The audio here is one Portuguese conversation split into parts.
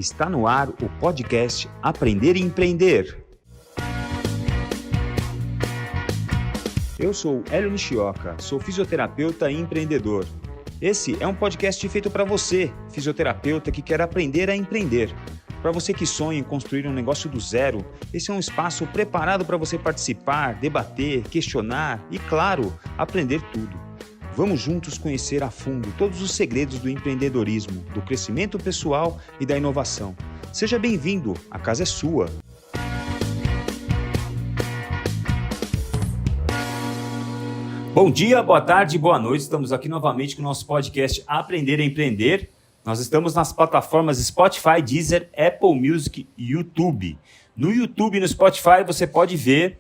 Está no ar o podcast Aprender e Empreender. Eu sou Hélio Nishioka, sou fisioterapeuta e empreendedor. Esse é um podcast feito para você, fisioterapeuta que quer aprender a empreender. Para você que sonha em construir um negócio do zero, esse é um espaço preparado para você participar, debater, questionar e, claro, aprender tudo. Vamos juntos conhecer a fundo todos os segredos do empreendedorismo, do crescimento pessoal e da inovação. Seja bem-vindo, a casa é sua. Bom dia, boa tarde, boa noite. Estamos aqui novamente com o nosso podcast Aprender a Empreender. Nós estamos nas plataformas Spotify, Deezer, Apple Music e YouTube. No YouTube e no Spotify você pode ver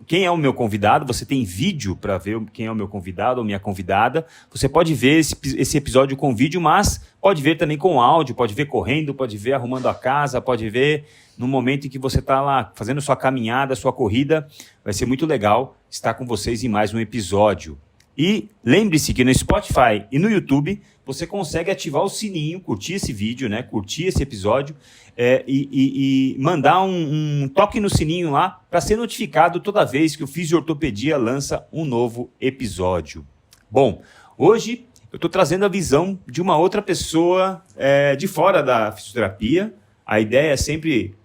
quem é o meu convidado. Você tem vídeo para ver quem é o meu convidado ou minha convidada. Você pode ver esse episódio com vídeo, mas pode ver também com áudio, pode ver correndo, pode ver arrumando a casa, pode ver no momento em que você está lá fazendo sua caminhada, sua corrida. Vai ser muito legal estar com vocês em mais um episódio. E lembre-se que no Spotify e no YouTube você consegue ativar o sininho, curtir esse vídeo, né? Curtir esse episódio e mandar um toque no sininho lá para ser notificado toda vez que o Fisiortopedia lança um novo episódio. Bom, hoje eu estou trazendo a visão de uma outra pessoa de fora da fisioterapia. A ideia é sempre,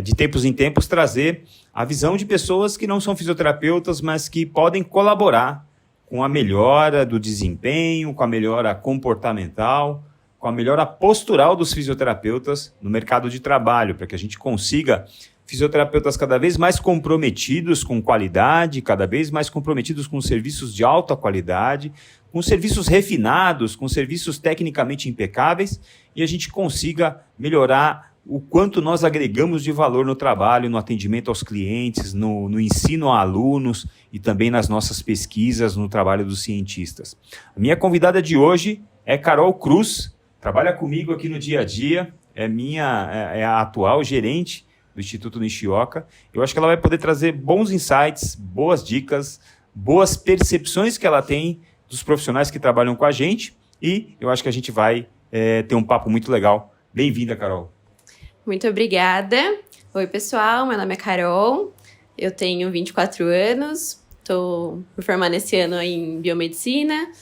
de tempos em tempos, trazer a visão de pessoas que não são fisioterapeutas, mas que podem colaborar com a melhora do desempenho, com a melhora comportamental, com a melhora postural dos fisioterapeutas no mercado de trabalho, para que a gente consiga fisioterapeutas cada vez mais comprometidos com qualidade, cada vez mais comprometidos com serviços de alta qualidade, com serviços refinados, com serviços tecnicamente impecáveis, e a gente consiga melhorar o quanto nós agregamos de valor no trabalho, no atendimento aos clientes, no ensino a alunos e também nas nossas pesquisas, no trabalho dos cientistas. A minha convidada de hoje é Carol Cruz, trabalha comigo aqui no dia a dia, é a atual gerente do Instituto Nishioka. Eu acho que ela vai poder trazer bons insights, boas dicas, boas percepções que ela tem dos profissionais que trabalham com a gente, e eu acho que a gente vai ter um papo muito legal. Bem-vinda, Carol. Muito obrigada. Oi, pessoal. Meu nome é Carol. Eu tenho 24 anos. Estou me formando esse ano em biomedicina.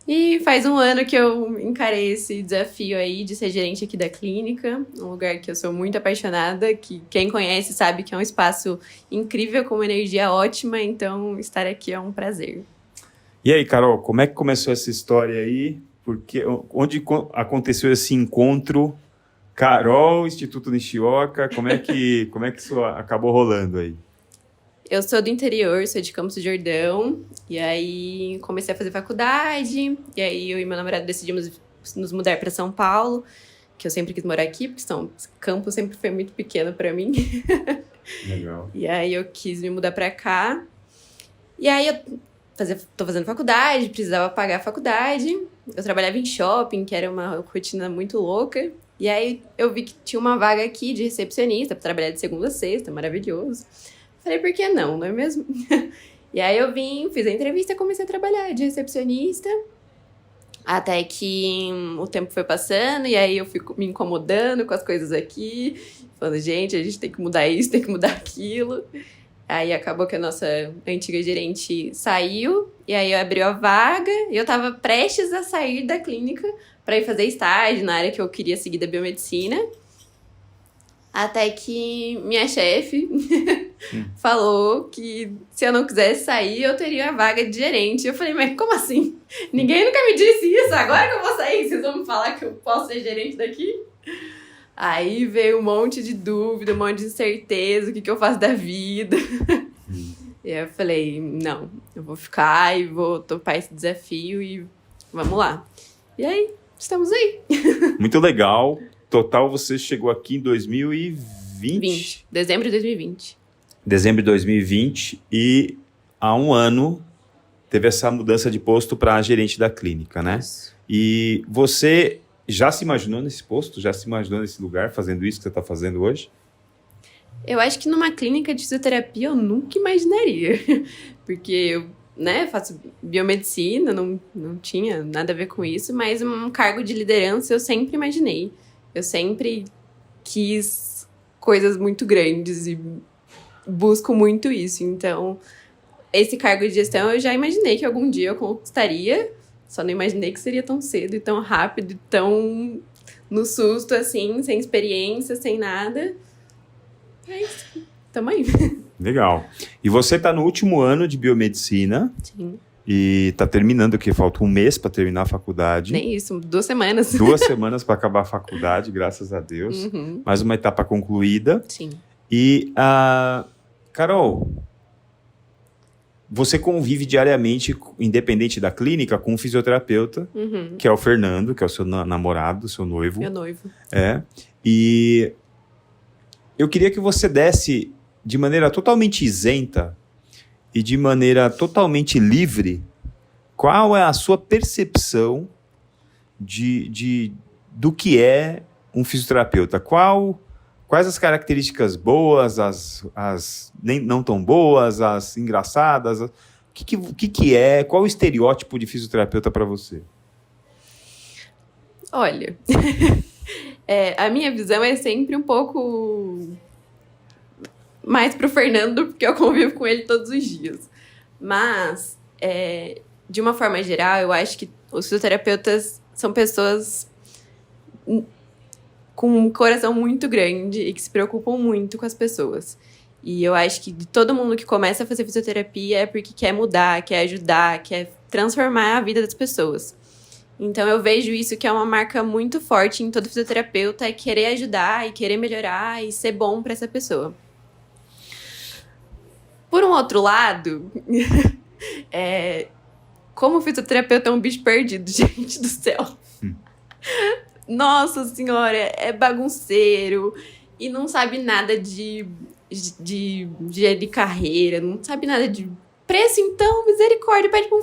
E faz um ano que eu encarei esse desafio aí de ser gerente aqui da clínica. Um lugar que eu sou muito apaixonada, que quem conhece sabe que é um espaço incrível, com uma energia ótima. Então, estar aqui é um prazer. E aí, Carol, como é que começou essa história aí? Onde aconteceu esse encontro? Carol, Instituto Nishioka, como é que isso acabou rolando aí? Eu sou do interior, sou de Campos do Jordão, e aí comecei a fazer faculdade, e aí eu e meu namorado decidimos nos mudar para São Paulo, que eu sempre quis morar aqui, porque Campos sempre foi muito pequeno para mim. Legal. E aí eu quis me mudar para cá, e aí eu tô fazendo faculdade, precisava pagar a faculdade, eu trabalhava em shopping, que era uma rotina muito louca. E aí eu vi que tinha uma vaga aqui de recepcionista para trabalhar de segunda a sexta, maravilhoso. Falei, por que não é mesmo? E aí eu fiz a entrevista e comecei a trabalhar de recepcionista. Até que o tempo foi passando e aí eu fico me incomodando com as coisas aqui. Falando, gente, a gente tem que mudar isso, tem que mudar aquilo. Aí acabou que a nossa antiga gerente saiu. E aí abriu a vaga e eu tava prestes a sair da clínica para ir fazer estágio na área que eu queria seguir da biomedicina. Até que minha chefe falou que se eu não quisesse sair, eu teria a vaga de gerente. Eu falei, mas como assim? Ninguém nunca me disse isso, agora que eu vou sair, vocês vão me falar que eu posso ser gerente daqui? Aí veio um monte de dúvida, um monte de incerteza, o que eu faço da vida. E aí eu falei, não, eu vou ficar e vou topar esse desafio e vamos lá. E aí, estamos aí. Muito legal. Total, você chegou aqui em 2020? Dezembro de 2020. Dezembro de 2020 e há um ano teve essa mudança de posto para gerente da clínica, né? Isso. E você já se imaginou nesse posto? Já se imaginou nesse lugar, fazendo isso que você está fazendo hoje? Eu acho que numa clínica de fisioterapia eu nunca imaginaria. Porque eu faço biomedicina, não tinha nada a ver com isso, mas um cargo de liderança eu sempre imaginei. Eu sempre quis coisas muito grandes e busco muito isso. Então, esse cargo de gestão eu já imaginei que algum dia eu conquistaria, só não imaginei que seria tão cedo e tão rápido, e tão no susto, assim, sem experiência, sem nada. É isso. Tamo aí. Legal. E você está no último ano de biomedicina. Sim. E está terminando, que falta um mês para terminar a faculdade. Nem isso, 2 semanas. 2 semanas para acabar a faculdade, graças a Deus. Uhum. Mais uma etapa concluída. Sim. E, Carol, você convive diariamente, independente da clínica, com um fisioterapeuta, que é o Fernando, que é o seu namorado, seu noivo. Meu noivo. E eu queria que você desse, de maneira totalmente isenta e de maneira totalmente livre, qual é a sua percepção do que é um fisioterapeuta? Quais as características boas, as nem, não tão boas, as engraçadas? O que é? Qual o estereótipo de fisioterapeuta para você? Olha, a minha visão é sempre um pouco mais pro Fernando, porque eu convivo com ele todos os dias. Mas, de uma forma geral, eu acho que os fisioterapeutas são pessoas com um coração muito grande e que se preocupam muito com as pessoas. E eu acho que de todo mundo que começa a fazer fisioterapia é porque quer mudar, quer ajudar, quer transformar a vida das pessoas. Então eu vejo isso que é uma marca muito forte em todo fisioterapeuta, é querer ajudar e querer melhorar e ser bom para essa pessoa. Por um outro lado, como fisioterapeuta é um bicho perdido, gente do céu. Nossa senhora, é bagunceiro e não sabe nada de carreira, não sabe nada de preço, então, misericórdia, pede para um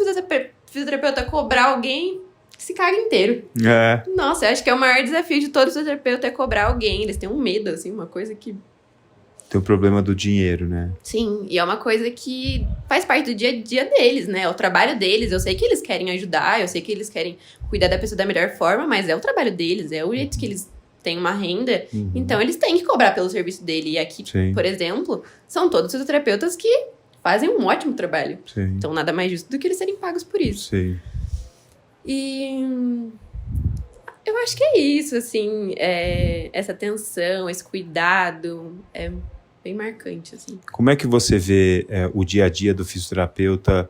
fisioterapeuta cobrar alguém que se caga inteiro. Nossa, eu acho que é o maior desafio de todo fisioterapeuta é cobrar alguém, eles têm um medo, assim, uma coisa que... Tem o problema do dinheiro, né? Sim, e é uma coisa que faz parte do dia a dia deles, né? É o trabalho deles. Eu sei que eles querem ajudar, eu sei que eles querem cuidar da pessoa da melhor forma, mas é o trabalho deles, é o jeito que eles têm uma renda. Então, eles têm que cobrar pelo serviço dele. E aqui, por exemplo, são todos fisioterapeutas que fazem um ótimo trabalho. Sim. Então, nada mais justo do que eles serem pagos por isso. Sim. E... eu acho que é isso, assim, essa atenção, esse cuidado, é bem marcante, assim. Como é que você vê o dia a dia do fisioterapeuta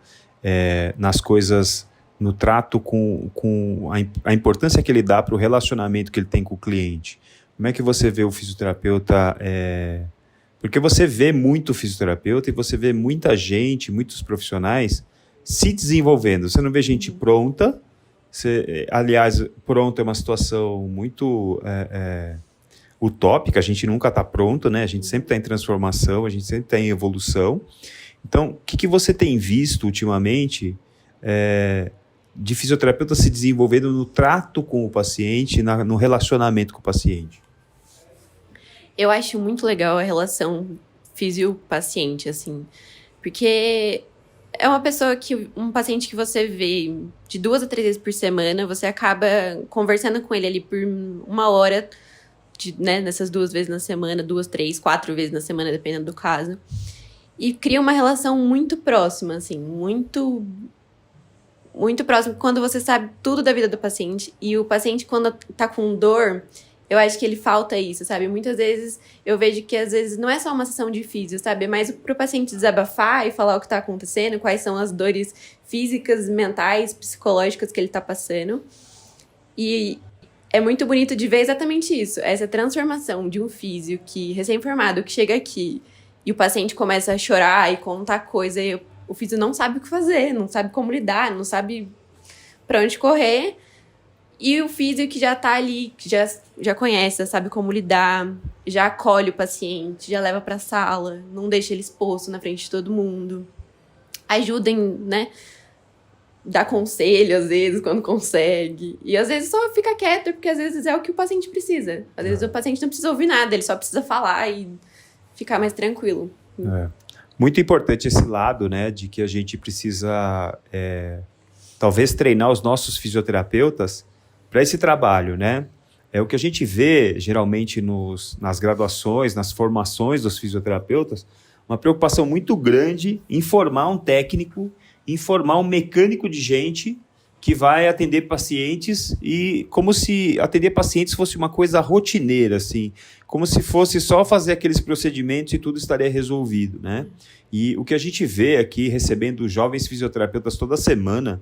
nas coisas, no trato com a importância que ele dá para o relacionamento que ele tem com o cliente? Como é que você vê o fisioterapeuta... Porque você vê muito fisioterapeuta e você vê muita gente, muitos profissionais se desenvolvendo. Você não vê gente pronta. Aliás, pronto é uma situação muito utópica, a gente nunca está pronto, né? A gente sempre está em transformação, a gente sempre está em evolução. Então, o que você tem visto ultimamente de fisioterapeuta se desenvolvendo no trato com o paciente, no relacionamento com o paciente? Eu acho muito legal a relação fisio-paciente, assim, porque... é um paciente que você vê de 2 a 3 vezes por semana, você acaba conversando com ele ali por 1 hora, nessas 2 vezes na semana, 2, 3, 4 vezes na semana, dependendo do caso. E cria uma relação muito próxima, assim, muito, muito próxima, quando você sabe tudo da vida do paciente. E o paciente, quando tá com dor... eu acho que ele falta isso, sabe? Muitas vezes eu vejo que, às vezes, não é só uma sessão de físio, sabe? É mais pro paciente desabafar e falar o que tá acontecendo, quais são as dores físicas, mentais, psicológicas que ele tá passando. E é muito bonito de ver exatamente isso, essa transformação de um físio que, recém-formado, que chega aqui e o paciente começa a chorar e contar coisa e o físio não sabe o que fazer, não sabe como lidar, não sabe pra onde correr... e o físio que já tá ali, que já conhece, já sabe como lidar, já acolhe o paciente, já leva pra sala, não deixa ele exposto na frente de todo mundo. Ajudem, né? Dá conselho, às vezes, quando consegue. E às vezes só fica quieto, porque às vezes é o que o paciente precisa. Às vezes o paciente não precisa ouvir nada, ele só precisa falar e ficar mais tranquilo. Muito importante esse lado, né? De que a gente precisa, talvez, treinar os nossos fisioterapeutas para esse trabalho, né? O que a gente vê, geralmente, nas graduações, nas formações dos fisioterapeutas, uma preocupação muito grande em formar um técnico, em formar um mecânico de gente que vai atender pacientes, e como se atender pacientes fosse uma coisa rotineira, assim, como se fosse só fazer aqueles procedimentos e tudo estaria resolvido, né? E o que a gente vê aqui, recebendo jovens fisioterapeutas toda semana,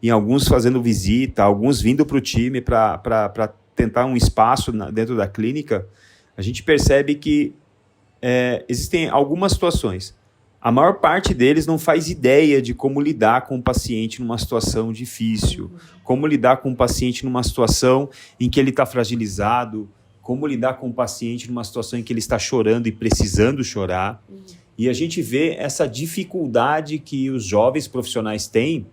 e alguns fazendo visita, alguns vindo para o time para tentar um espaço dentro da clínica, a gente percebe que existem algumas situações. A maior parte deles não faz ideia de como lidar com o paciente numa situação difícil, como lidar com o paciente numa situação em que ele está fragilizado, como lidar com o paciente numa situação em que ele está chorando e precisando chorar. E a gente vê essa dificuldade que os jovens profissionais têm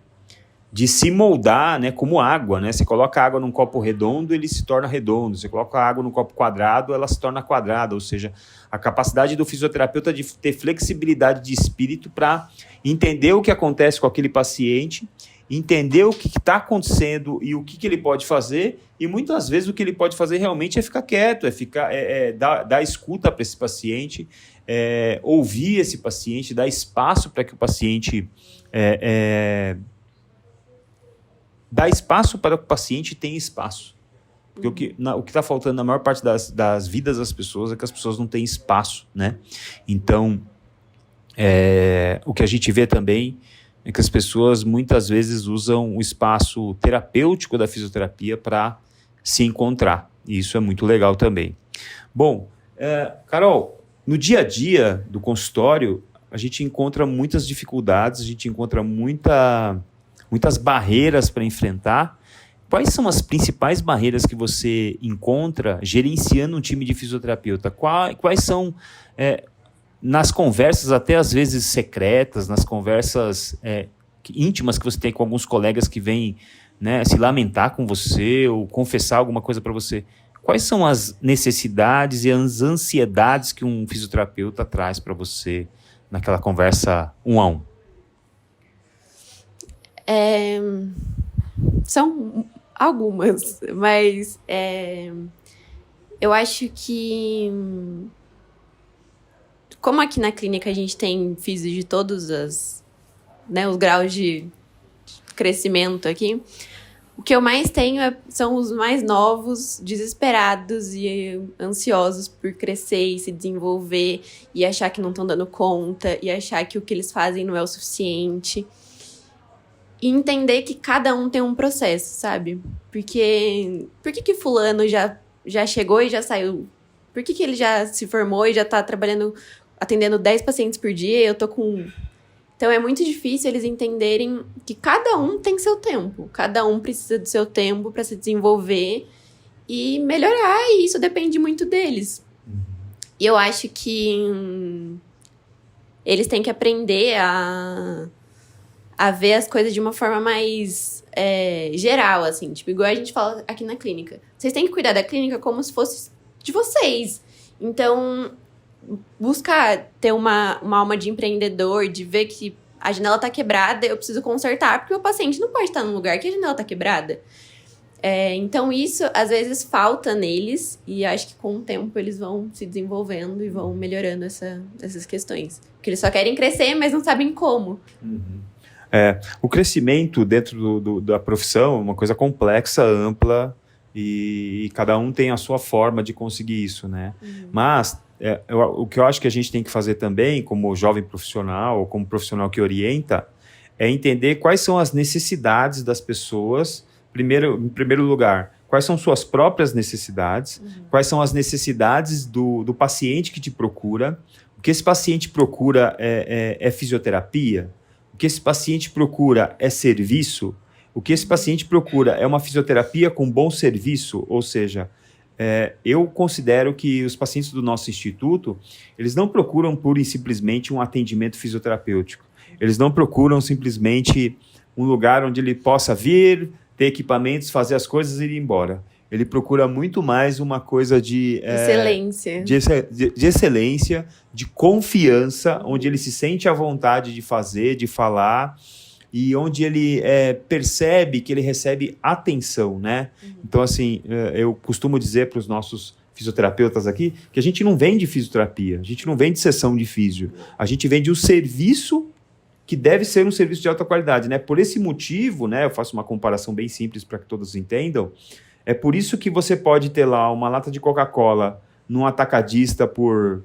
de se moldar, né, como água, né? Você coloca água num copo redondo, ele se torna redondo. Você coloca água num copo quadrado, ela se torna quadrada. Ou seja, a capacidade do fisioterapeuta de ter flexibilidade de espírito para entender o que acontece com aquele paciente, entender o que está acontecendo e o que ele pode fazer. E muitas vezes o que ele pode fazer realmente é ficar quieto, dar escuta para esse paciente, ouvir esse paciente, dar espaço para que o paciente... Dá espaço para que o paciente tenha espaço. Porque o que está faltando na maior parte das vidas das pessoas é que as pessoas não têm espaço, né? Então, o que a gente vê também é que as pessoas muitas vezes usam o espaço terapêutico da fisioterapia para se encontrar. E isso é muito legal também. Bom, Carol, no dia a dia do consultório, a gente encontra muitas dificuldades, a gente encontra muitas barreiras para enfrentar. Quais são as principais barreiras que você encontra gerenciando um time de fisioterapeuta? Quais são, nas conversas até às vezes secretas, nas conversas íntimas que você tem com alguns colegas que vêm, né, se lamentar com você ou confessar alguma coisa para você? Quais são as necessidades e as ansiedades que um fisioterapeuta traz para você naquela conversa 1-a-1? São algumas, mas eu acho que, como aqui na clínica a gente tem físio de todos os graus de crescimento aqui, o que eu mais tenho são os mais novos, desesperados e ansiosos por crescer e se desenvolver e achar que não estão dando conta e achar que o que eles fazem não é o suficiente. E entender que cada um tem um processo, sabe? Porque por que fulano já chegou e já saiu? Por que ele já se formou e já tá trabalhando, atendendo 10 pacientes por dia e eu tô com 1? Então é muito difícil eles entenderem que cada um tem seu tempo. Cada um precisa do seu tempo para se desenvolver e melhorar, e isso depende muito deles. E eu acho que eles têm que aprender a ver as coisas de uma forma mais geral, assim. Tipo, igual a gente fala aqui na clínica. Vocês têm que cuidar da clínica como se fosse de vocês. Então, buscar ter uma alma de empreendedor, de ver que a janela tá quebrada, eu preciso consertar, porque o paciente não pode estar num lugar que a janela tá quebrada. Então, isso, às vezes, falta neles, e acho que com o tempo eles vão se desenvolvendo e vão melhorando essas questões. Porque eles só querem crescer, mas não sabem como. O crescimento dentro da profissão é uma coisa complexa, ampla, e cada um tem a sua forma de conseguir isso, né? Mas o que eu acho que a gente tem que fazer também, como jovem profissional, ou como profissional que orienta, é entender quais são as necessidades das pessoas, em primeiro lugar, quais são suas próprias necessidades, quais são as necessidades do paciente que te procura, o que esse paciente procura é fisioterapia, o que esse paciente procura é serviço, o que esse paciente procura é uma fisioterapia com bom serviço, ou seja, eu considero que os pacientes do nosso instituto, eles não procuram pura e simplesmente um atendimento fisioterapêutico. Eles não procuram simplesmente um lugar onde ele possa vir, ter equipamentos, fazer as coisas e ir embora. Ele procura muito mais uma coisa de excelência. De excelência, de confiança, onde ele se sente à vontade de fazer, de falar, e onde ele percebe que ele recebe atenção, né? Então, assim, eu costumo dizer para os nossos fisioterapeutas aqui que a gente não vende fisioterapia, a gente não vende sessão de físio, a gente vende um serviço que deve ser um serviço de alta qualidade, né? Por esse motivo, né, eu faço uma comparação bem simples para que todos entendam, é por isso que você pode ter lá uma lata de Coca-Cola num atacadista por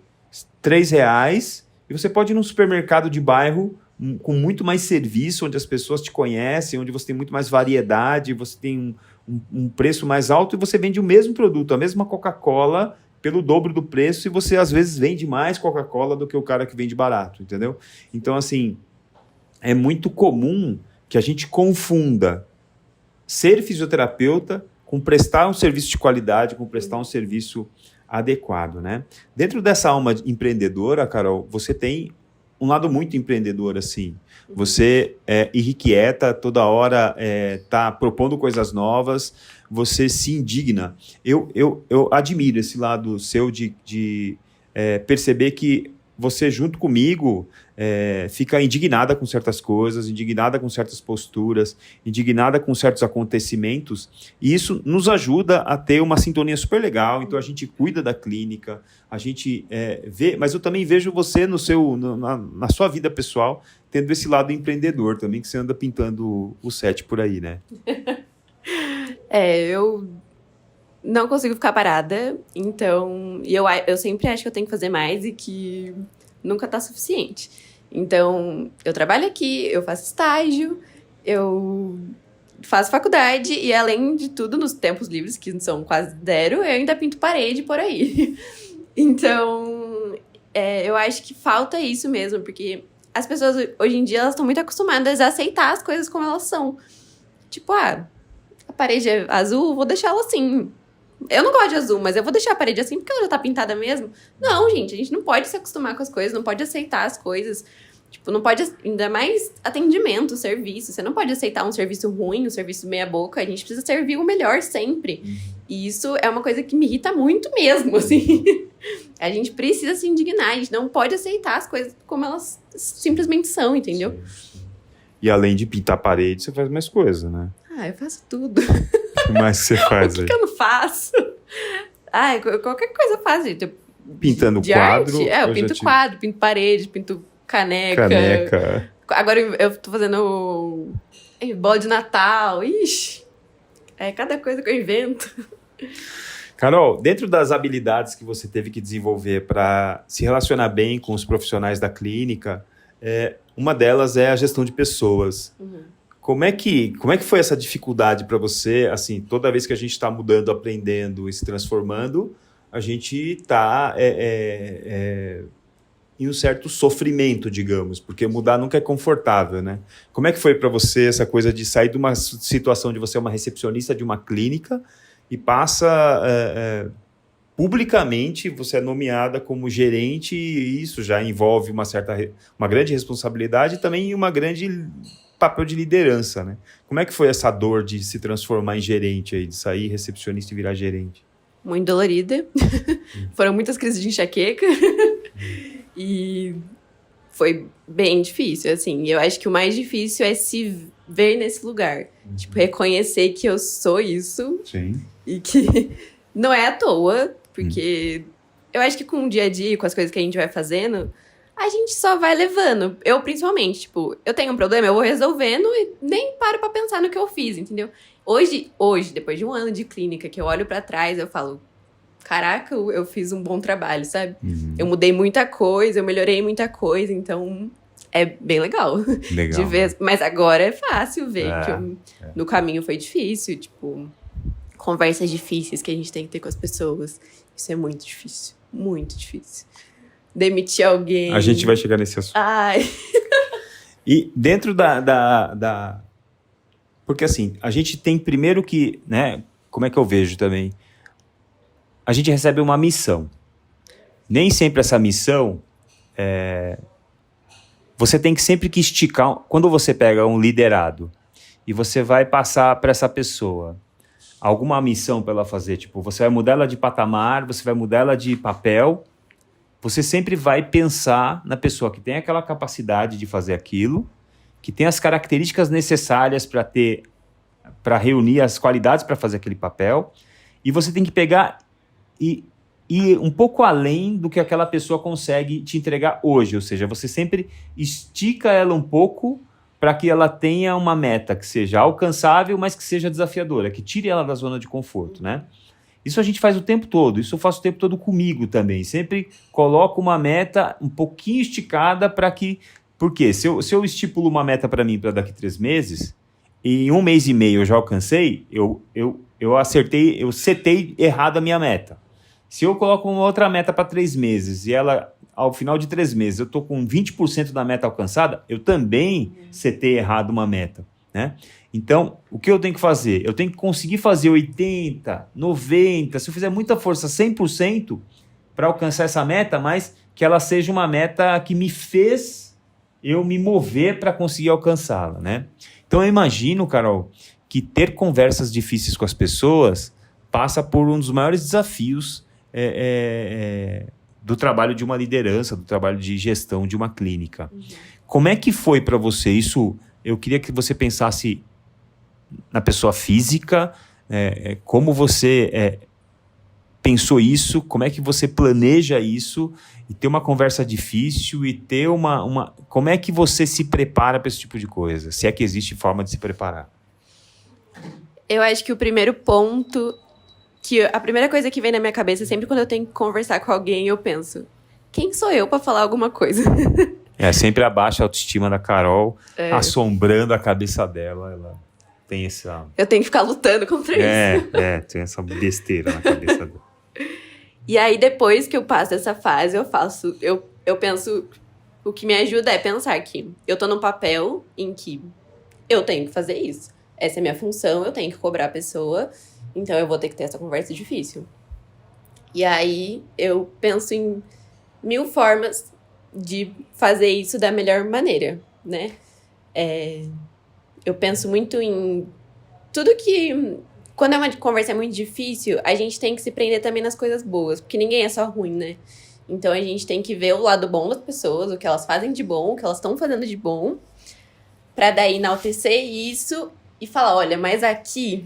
R$3, e você pode ir num supermercado de bairro com muito mais serviço, onde as pessoas te conhecem, onde você tem muito mais variedade, você tem um preço mais alto e você vende o mesmo produto, a mesma Coca-Cola pelo dobro do preço, e você às vezes vende mais Coca-Cola do que o cara que vende barato, entendeu? Então, assim, é muito comum que a gente confunda ser fisioterapeuta com prestar um serviço de qualidade, com prestar um serviço adequado, né? Dentro dessa alma empreendedora, Carol, você tem um lado muito empreendedor, assim. Você é irrequieta, toda hora tá propondo coisas novas, você se indigna. Eu admiro esse lado seu de perceber que você, junto comigo, fica indignada com certas coisas, indignada com certas posturas, indignada com certos acontecimentos, e isso nos ajuda a ter uma sintonia super legal. Então a gente cuida da clínica, a gente vê, mas eu também vejo você na sua vida pessoal, tendo esse lado empreendedor também, que você anda pintando o set por aí, né? Eu não consigo ficar parada, então eu sempre acho que eu tenho que fazer mais e que nunca tá suficiente. Então, eu trabalho aqui, eu faço estágio, eu faço faculdade e, além de tudo, nos tempos livres, que são quase zero, eu ainda pinto parede por aí. Então, eu acho que falta isso mesmo, porque as pessoas, hoje em dia, elas estão muito acostumadas a aceitar as coisas como elas são. Tipo, a parede é azul, vou deixar ela assim. Eu não gosto de azul, mas eu vou deixar a parede assim porque ela já tá pintada mesmo. Não, gente, a gente não pode se acostumar com as coisas, não pode aceitar as coisas. Tipo, não pode, ainda mais atendimento, serviço. Você não pode aceitar um serviço ruim, um serviço meia boca. A gente precisa servir o melhor sempre. E isso é uma coisa que me irrita muito mesmo, assim. A gente precisa se indignar, a gente não pode aceitar as coisas como elas simplesmente são, entendeu? Sim. E além de pintar a parede, você faz mais coisa, né? Eu faço tudo. O que mais você faz aí? O que eu não faço? Qualquer coisa eu faço, gente. Pintando de quadro? Arte? Eu pinto quadro, pinto parede, pinto caneca. Agora eu tô fazendo bola de Natal. Ixi, cada coisa que eu invento. Carol, dentro das habilidades que você teve que desenvolver para se relacionar bem com os profissionais da clínica, uma delas é a gestão de pessoas. Como é que foi essa dificuldade para você? Assim, toda vez que a gente está mudando, aprendendo e se transformando, a gente está em um certo sofrimento, digamos, porque mudar nunca é confortável, né? Como é que foi para você essa coisa de sair de uma situação de você é uma recepcionista de uma clínica e passa publicamente, você é nomeada como gerente, e isso já envolve uma grande responsabilidade e também uma grande papel de liderança, né? Como é que foi essa dor de se transformar em gerente aí, de sair recepcionista e virar gerente? Muito dolorida. Foram muitas crises de enxaqueca. E foi bem difícil, assim. Eu acho que o mais difícil é se ver nesse lugar. Tipo, reconhecer que eu sou isso. Sim. E que não é à toa, porque eu acho que com o dia a dia, com as coisas que a gente vai fazendo, a gente só vai levando. Eu, principalmente, tipo, eu tenho um problema, eu vou resolvendo e nem paro pra pensar no que eu fiz, entendeu? Hoje, depois de um ano de clínica, que eu olho pra trás, eu falo, caraca, eu fiz um bom trabalho, sabe? Eu mudei muita coisa, eu melhorei muita coisa, então é bem legal. Legal. De ver. Mas agora é fácil ver que no caminho foi difícil, tipo, conversas difíceis que a gente tem que ter com as pessoas. Isso é muito difícil, muito difícil. Demitir alguém. A gente vai chegar nesse assunto. Ai. E dentro da... Porque assim, a gente tem primeiro que, né, como é que eu vejo também? A gente recebe uma missão. Nem sempre essa missão você tem que sempre que esticar. Quando você pega um liderado e você vai passar para essa pessoa alguma missão para ela fazer, tipo, você vai mudar ela de patamar, você vai mudar ela de papel, você sempre vai pensar na pessoa que tem aquela capacidade de fazer aquilo, que tem as características necessárias para reunir as qualidades para fazer aquele papel, e você tem que pegar e ir um pouco além do que aquela pessoa consegue te entregar hoje, ou seja, você sempre estica ela um pouco para que ela tenha uma meta que seja alcançável, mas que seja desafiadora, que tire ela da zona de conforto, né? Isso a gente faz o tempo todo, isso eu faço o tempo todo comigo também, sempre coloco uma meta um pouquinho esticada para que... Porque se eu estipulo uma meta para mim para daqui 3 meses, e em 1 mês e meio eu já alcancei, eu setei errado a minha meta. Se eu coloco uma outra meta para 3 meses e ela, ao final de 3 meses, eu estou com 20% da meta alcançada, eu também setei errado uma meta, né? Então, o que eu tenho que fazer? Eu tenho que conseguir fazer 80%, 90%, se eu fizer muita força, 100% para alcançar essa meta, mas que ela seja uma meta que me fez eu me mover para conseguir alcançá-la, né? Então, eu imagino, Carol, que ter conversas difíceis com as pessoas passa por um dos maiores desafios do trabalho de uma liderança, do trabalho de gestão de uma clínica. Uhum. Como é que foi para você isso? Eu queria que você pensasse na pessoa física, como você pensou isso, como é que você planeja isso, e ter uma conversa difícil, e ter uma... Como é que você se prepara para esse tipo de coisa? Se é que existe forma de se preparar. Eu acho que o primeiro ponto... a primeira coisa que vem na minha cabeça, sempre quando eu tenho que conversar com alguém, eu penso, quem sou eu pra falar alguma coisa? Sempre abaixa a autoestima da Carol, assombrando a cabeça dela. Ela tem essa... Eu tenho que ficar lutando contra isso. Tem essa besteira na cabeça dela. E aí, depois que eu passo essa fase, eu penso, o que me ajuda é pensar que eu tô num papel em que eu tenho que fazer isso. Essa é a minha função, eu tenho que cobrar a pessoa... Então, eu vou ter que ter essa conversa difícil. E aí, eu penso em 1000 formas de fazer isso da melhor maneira, né? Eu penso muito em tudo que... Quando é uma conversa muito difícil, a gente tem que se prender também nas coisas boas. Porque ninguém é só ruim, né? Então, a gente tem que ver o lado bom das pessoas, o que elas fazem de bom, o que elas estão fazendo de bom. Pra daí enaltecer isso e falar, olha, mas aqui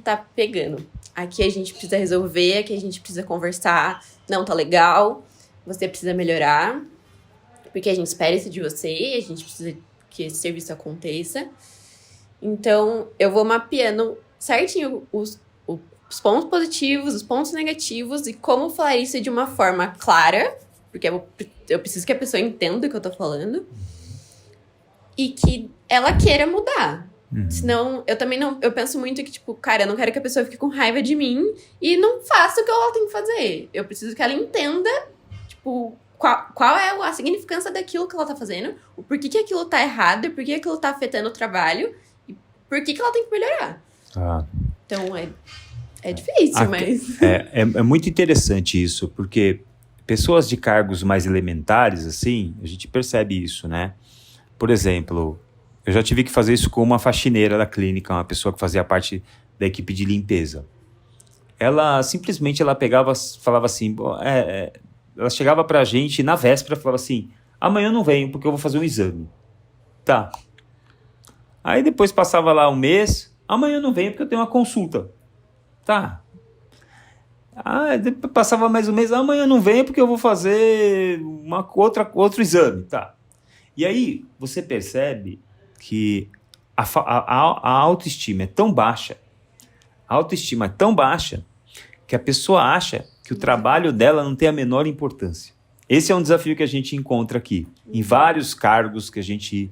tá pegando. Aqui a gente precisa resolver, aqui a gente precisa conversar. Não tá legal, você precisa melhorar. Porque a gente espera isso de você e a gente precisa que esse serviço aconteça. Então, eu vou mapeando certinho os pontos positivos, os pontos negativos e como falar isso de uma forma clara. Porque eu preciso que a pessoa entenda o que eu tô falando. E que ela queira mudar. Senão, eu também não... Eu penso muito que, tipo, cara, eu não quero que a pessoa fique com raiva de mim e não faça o que ela tem que fazer. Eu preciso que ela entenda, tipo, qual é a significância daquilo que ela tá fazendo, o porquê que aquilo tá errado, por que aquilo tá afetando o trabalho e por que ela tem que melhorar. Então, é difícil, mas... É muito interessante isso, porque pessoas de cargos mais elementares, assim, a gente percebe isso, né? Por exemplo... Eu já tive que fazer isso com uma faxineira da clínica, uma pessoa que fazia parte da equipe de limpeza. Ela simplesmente pegava, falava assim, ela chegava pra gente na véspera e falava assim, amanhã eu não venho porque eu vou fazer um exame. Tá. Aí depois passava lá um mês, amanhã eu não venho porque eu tenho uma consulta. Tá. Depois passava mais um mês, amanhã eu não venho porque eu vou fazer outro exame. Tá. E aí você percebe que a autoestima é tão baixa, que a pessoa acha que o trabalho dela não tem a menor importância. Esse é um desafio que a gente encontra aqui, em vários cargos que a gente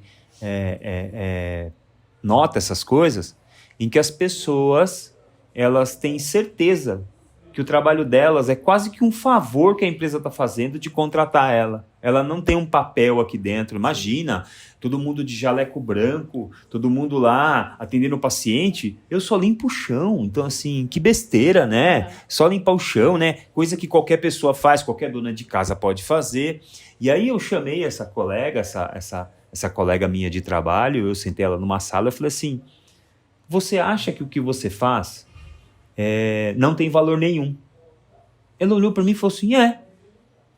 nota essas coisas, em que as pessoas elas têm certeza que o trabalho delas é quase que um favor que a empresa está fazendo de contratar ela. Ela não tem um papel aqui dentro. Imagina, todo mundo de jaleco branco, todo mundo lá atendendo o paciente, eu só limpo o chão. Então, assim, que besteira, né? Só limpar o chão, né? Coisa que qualquer pessoa faz, qualquer dona de casa pode fazer. E aí eu chamei essa colega, essa colega minha de trabalho, eu sentei ela numa sala e falei assim, você acha que o que você faz não tem valor nenhum? Ela olhou para mim e falou assim,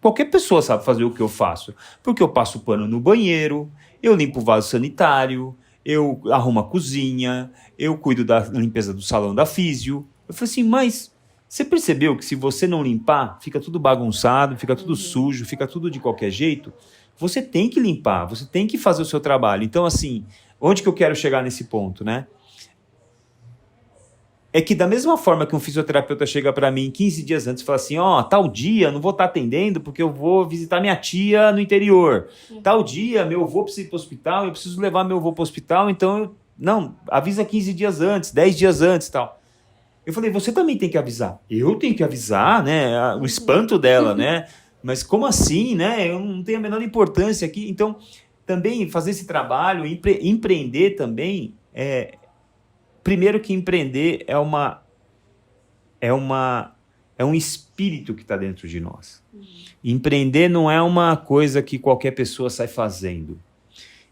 qualquer pessoa sabe fazer o que eu faço, porque eu passo pano no banheiro, Eu limpo o vaso sanitário, eu arrumo a cozinha, eu cuido da limpeza do salão da físio. Eu falei assim, mas você percebeu que se você não limpar, fica tudo bagunçado, fica tudo sujo, fica tudo de qualquer jeito? Você tem que limpar, você tem que fazer o seu trabalho. Então, assim, onde que eu quero chegar nesse ponto, né? É que da mesma forma que um fisioterapeuta chega para mim 15 dias antes e fala assim, tal dia não vou estar atendendo porque eu vou visitar minha tia no interior. Tal dia meu avô precisa ir para o hospital, eu preciso levar meu avô para o hospital, então, não, avisa 15 dias antes, 10 dias antes e tal. Eu falei, você também tem que avisar. Eu tenho que avisar, né? O espanto dela, né? Mas como assim, né? Eu não tenho a menor importância aqui. Então, também fazer esse trabalho, empreender também primeiro que empreender é um espírito que está dentro de nós. Empreender não é uma coisa que qualquer pessoa sai fazendo.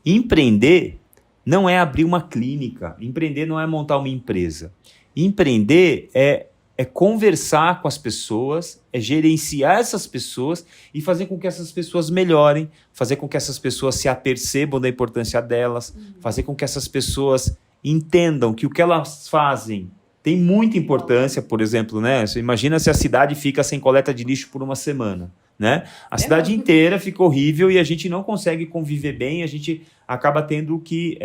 Empreender não é abrir uma clínica. Empreender não é montar uma empresa. Empreender é conversar com as pessoas, é gerenciar essas pessoas e fazer com que essas pessoas melhorem, fazer com que essas pessoas se apercebam da importância delas, fazer com que essas pessoas entendam que o que elas fazem tem muita importância. Por exemplo, né? Você imagina se a cidade fica sem coleta de lixo por uma semana, né? A cidade inteira fica horrível e a gente não consegue conviver bem, a gente acaba tendo que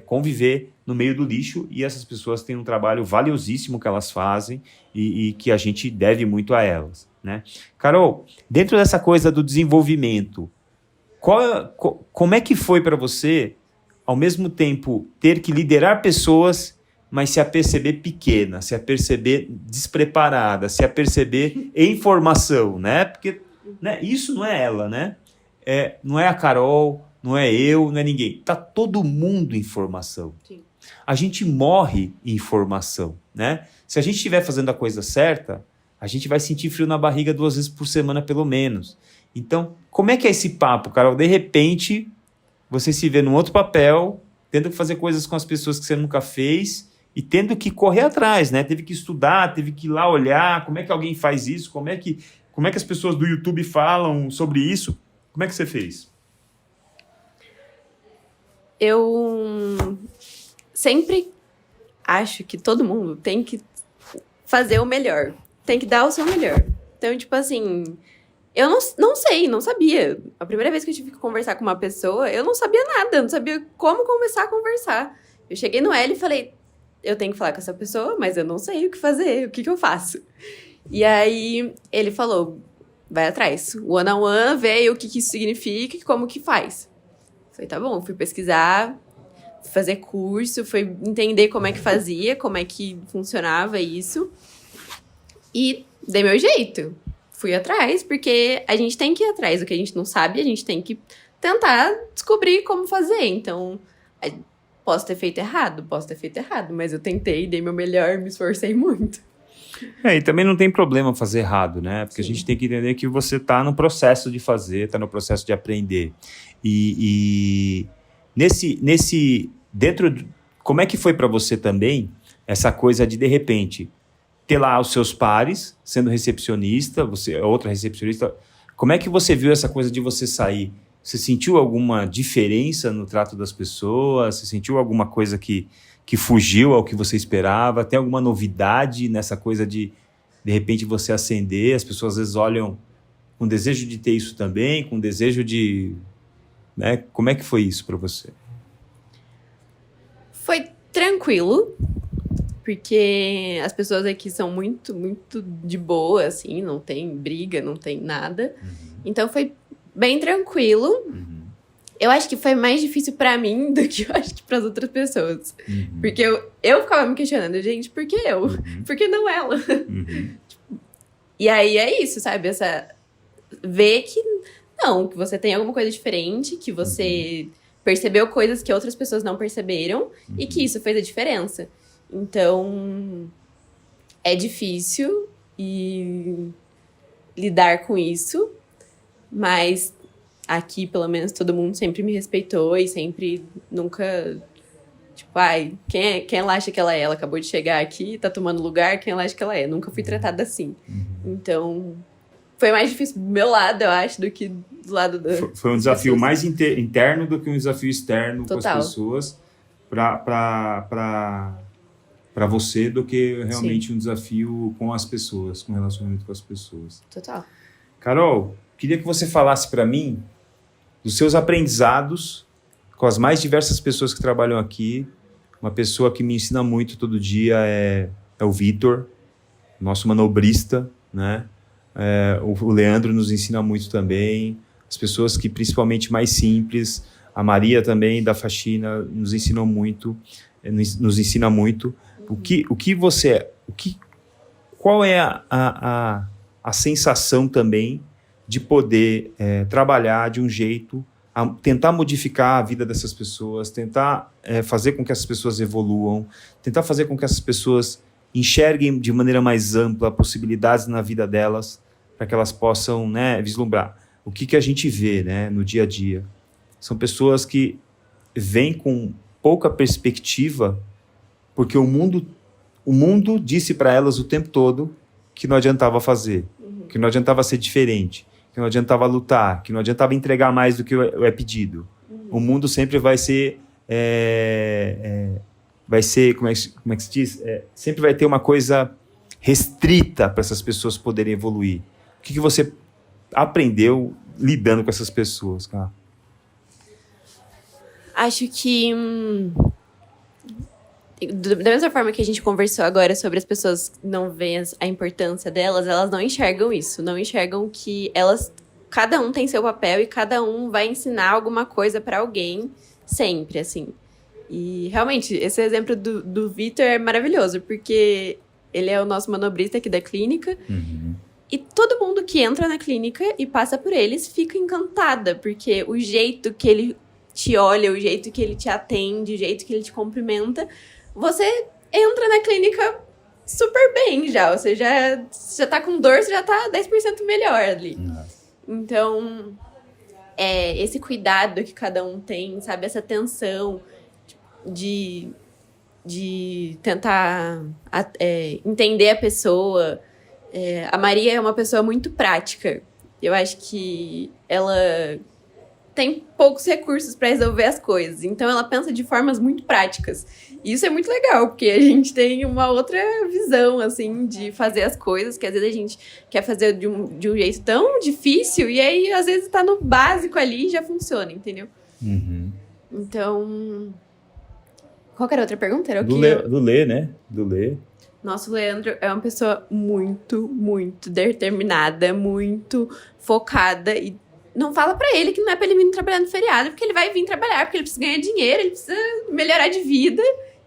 conviver no meio do lixo, e essas pessoas têm um trabalho valiosíssimo que elas fazem e que a gente deve muito a elas, né? Carol, dentro dessa coisa do desenvolvimento, como é que foi para você, ao mesmo tempo, ter que liderar pessoas, mas se aperceber pequena, se aperceber despreparada, se aperceber em formação, né? Porque, né, isso não é ela, né? Não é a Carol, não é eu, não é ninguém. Tá todo mundo em formação. Sim. A gente morre em formação, né? Se a gente estiver fazendo a coisa certa, a gente vai sentir frio na barriga 2 vezes por semana, pelo menos. Então, como é que é esse papo, Carol? De repente, você se vê num outro papel, tendo que fazer coisas com as pessoas que você nunca fez e tendo que correr atrás, né? Teve que estudar, teve que ir lá olhar como é que alguém faz isso, como é que as pessoas do YouTube falam sobre isso. Como é que você fez? Eu sempre acho que todo mundo tem que fazer o melhor, tem que dar o seu melhor. Então, tipo assim, eu não sei, não sabia. A primeira vez que eu tive que conversar com uma pessoa, eu não sabia nada, não sabia como começar a conversar. Eu cheguei no L e falei, eu tenho que falar com essa pessoa, mas eu não sei o que fazer, o que eu faço? E aí ele falou, vai atrás, one-on-one, vê o que isso significa e como que faz. Eu falei, tá bom, fui pesquisar, fazer curso, fui entender como é que fazia, como é que funcionava isso. E dei meu jeito. Fui atrás, porque a gente tem que ir atrás do que a gente não sabe, a gente tem que tentar descobrir como fazer. Então, posso ter feito errado, mas eu tentei, dei meu melhor, me esforcei muito. E também não tem problema fazer errado, né? Porque Sim. A gente tem que entender que você está no processo de fazer, está no processo de aprender. E como é que foi para você também essa coisa de repente, ter lá os seus pares, sendo recepcionista, você é outra recepcionista, como é que você viu essa coisa de você sair? Você sentiu alguma diferença no trato das pessoas? Você sentiu alguma coisa que fugiu ao que você esperava? Tem alguma novidade nessa coisa de repente, você ascender? As pessoas às vezes olham com desejo de ter isso também, com desejo de... né? Como é que foi isso para você? Foi tranquilo, porque as pessoas aqui são muito, muito de boa, assim, não tem briga, não tem nada. Então foi bem tranquilo. Eu acho que foi mais difícil pra mim do que eu acho que pras outras pessoas. Porque eu ficava me questionando, gente, por que eu? Por que não ela? E aí é isso, sabe? Ver que que você tem alguma coisa diferente, que você percebeu coisas que outras pessoas não perceberam e que isso fez a diferença. Então, é difícil lidar com isso, mas aqui, pelo menos, todo mundo sempre me respeitou e sempre nunca... Tipo, quem ela acha que ela é? Ela acabou de chegar aqui, tá tomando lugar, quem ela acha que ela é? Nunca fui tratada assim. Então, foi mais difícil do meu lado, eu acho, do que do lado do... Foi um desafio mais interno do que um desafio externo Total. com as pessoas para você do que realmente um desafio com as pessoas, com relacionamento com as pessoas. Total. Carol, queria que você falasse para mim dos seus aprendizados com as mais diversas pessoas que trabalham aqui. Uma pessoa que me ensina muito todo dia é o Vitor, nosso manobrista, né? O Leandro nos ensina muito também. As pessoas que principalmente mais simples, a Maria também da faxina nos ensina muito. Qual é a sensação também de poder trabalhar de um jeito, tentar modificar a vida dessas pessoas, tentar fazer com que essas pessoas evoluam, tentar fazer com que essas pessoas enxerguem de maneira mais ampla possibilidades na vida delas, para que elas possam, né, vislumbrar o que a gente vê, né, no dia a dia. São pessoas que vêm com pouca perspectiva, porque o mundo disse para elas o tempo todo que não adiantava fazer, que não adiantava ser diferente, que não adiantava lutar, que não adiantava entregar mais do que é pedido. O mundo sempre vai ser... como é que se diz? Sempre vai ter uma coisa restrita para essas pessoas poderem evoluir. O que você aprendeu lidando com essas pessoas, cara? Acho que... da mesma forma que a gente conversou agora sobre as pessoas que não veem a importância delas, elas não enxergam isso. Não enxergam que cada um tem seu papel e cada um vai ensinar alguma coisa para alguém sempre, assim. E, realmente, esse exemplo do Vitor é maravilhoso, porque ele é o nosso manobrista aqui da clínica. Uhum. E todo mundo que entra na clínica e passa por eles fica encantada, porque o jeito que ele te olha, o jeito que ele te atende, o jeito que ele te cumprimenta, você entra na clínica super bem já. Você já tá com dor, você já tá 10% melhor ali. Uhum. Então, esse cuidado que cada um tem, sabe? Essa atenção de tentar entender a pessoa. A Maria é uma pessoa muito prática. Eu acho que ela tem poucos recursos para resolver as coisas. Então, ela pensa de formas muito práticas. E isso é muito legal, porque a gente tem uma outra visão, assim, de fazer as coisas, que às vezes a gente quer fazer de um jeito tão difícil, e aí, às vezes, tá no básico ali e já funciona, entendeu? Uhum. Então... Qual que era a outra pergunta? Era Do Lê, né? Do Lê. Nossa, o Leandro é uma pessoa muito, muito determinada, muito focada. E não fala pra ele que não é pra ele vir trabalhar no feriado, porque ele vai vir trabalhar, porque ele precisa ganhar dinheiro, ele precisa melhorar de vida.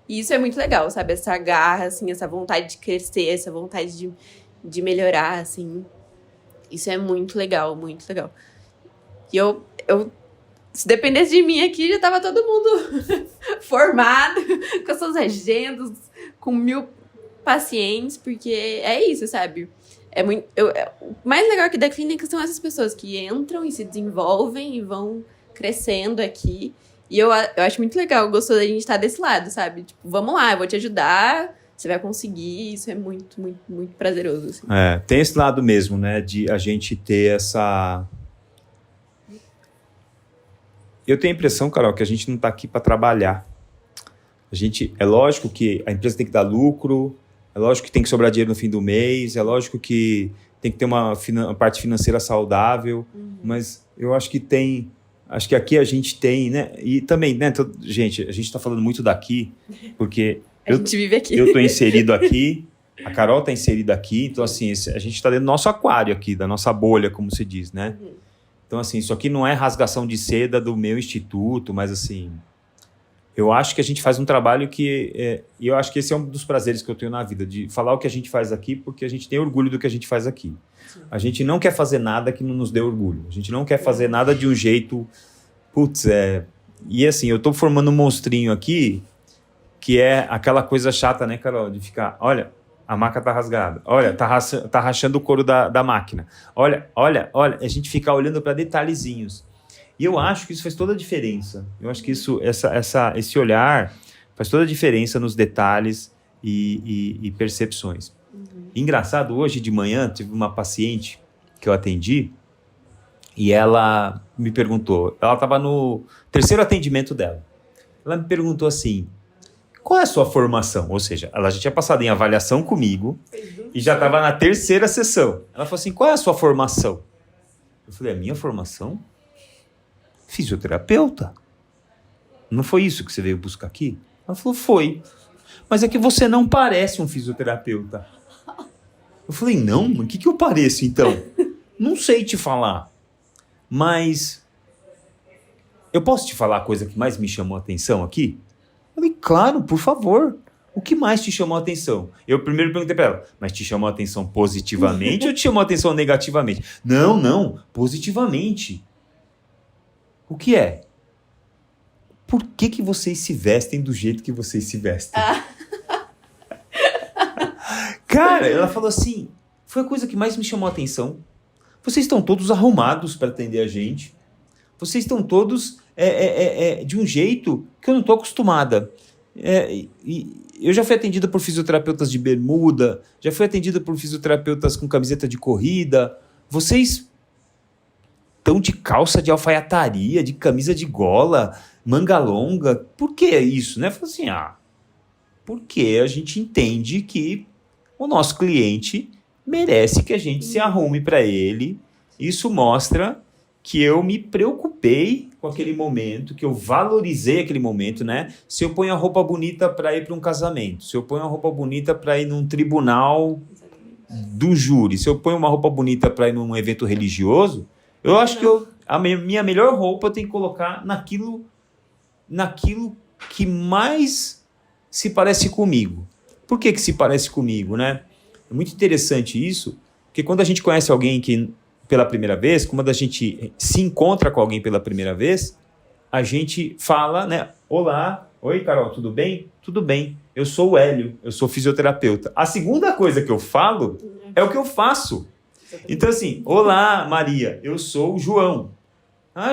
E isso é muito legal, sabe? Essa garra, assim, essa vontade de crescer, essa vontade de melhorar, assim. Isso é muito legal, muito legal. E eu se dependesse de mim aqui, já tava todo mundo formado, com as suas agendas, com 1000 pacientes, porque é isso, sabe? O mais legal aqui da clínica são essas pessoas que entram e se desenvolvem e vão crescendo aqui. E eu acho muito legal, gostoso da gente estar desse lado, sabe? Tipo, vamos lá, eu vou te ajudar, você vai conseguir. Isso é muito, muito, muito prazeroso. Assim. Tem esse lado mesmo, né? De a gente ter essa... Eu tenho a impressão, Carol, que a gente não está aqui para trabalhar. É lógico que a empresa tem que dar lucro, é lógico que tem que sobrar dinheiro no fim do mês, é lógico que tem que ter uma parte financeira saudável, mas eu acho que acho que aqui a gente tem, né? E também, né? Gente, a gente está falando muito daqui, porque a gente vive aqui. Eu estou inserido aqui, a Carol está inserida aqui, então assim, a gente está dentro do nosso aquário aqui, da nossa bolha, como se diz, né? Então, assim, isso aqui não é rasgação de seda do meu instituto, mas, assim, eu acho que a gente faz um trabalho e eu acho que esse é um dos prazeres que eu tenho na vida, de falar o que a gente faz aqui, porque a gente tem orgulho do que a gente faz aqui. Sim. A gente não quer fazer nada que não nos dê orgulho. A gente não quer fazer nada de um jeito... E, assim, eu tô formando um monstrinho aqui, que é aquela coisa chata, né, Carol? De ficar, olha... A maca tá rasgada. Olha, tá rachando o couro da máquina. Olha. A gente fica olhando para detalhezinhos. E eu acho que isso faz toda a diferença. Eu acho que esse olhar faz toda a diferença nos detalhes e percepções. Engraçado, hoje de manhã tive uma paciente que eu atendi E ela me perguntou, ela estava no terceiro atendimento dela. Ela me perguntou assim, qual é a sua formação? Ou seja, ela já tinha passado em avaliação comigo e já estava na terceira sessão. Ela falou assim, qual é a sua formação? Eu falei, a minha formação? Fisioterapeuta. Não foi isso que você veio buscar aqui? Ela falou, foi. Mas é que você não parece um fisioterapeuta. Eu falei, não? O que eu pareço então? Não sei te falar. Mas eu posso te falar a coisa que mais me chamou a atenção aqui? Eu falei, claro, por favor. O que mais te chamou a atenção? Eu primeiro perguntei para ela, mas te chamou a atenção positivamente ou te chamou a atenção negativamente? Não, positivamente. O que é? Por que vocês se vestem do jeito que vocês se vestem? Cara, ela falou assim, foi a coisa que mais me chamou a atenção. Vocês estão todos arrumados para atender a gente. Vocês estão todos de um jeito que eu não estou acostumada. Eu já fui atendida por fisioterapeutas de bermuda, já fui atendida por fisioterapeutas com camiseta de corrida. Vocês estão de calça de alfaiataria, de camisa de gola, manga longa. Por que isso, né? Eu falei assim, porque a gente entende que o nosso cliente merece que a gente se arrume para ele. Isso mostra que eu me preocupei com aquele momento, que eu valorizei aquele momento, né? Se eu ponho a roupa bonita para ir para um casamento, se eu ponho a roupa bonita para ir num tribunal do júri, se eu ponho uma roupa bonita para ir num evento religioso, eu acho que a minha melhor roupa tem que colocar naquilo que mais se parece comigo. Por que se parece comigo, né? É muito interessante isso, porque quando a gente conhece alguém pela primeira vez, quando a gente se encontra com alguém pela primeira vez, a gente fala, né? Olá, oi Carol, tudo bem? Tudo bem, eu sou o Hélio, eu sou fisioterapeuta. A segunda coisa que eu falo é o que eu faço. Então assim, olá Maria, eu sou o João.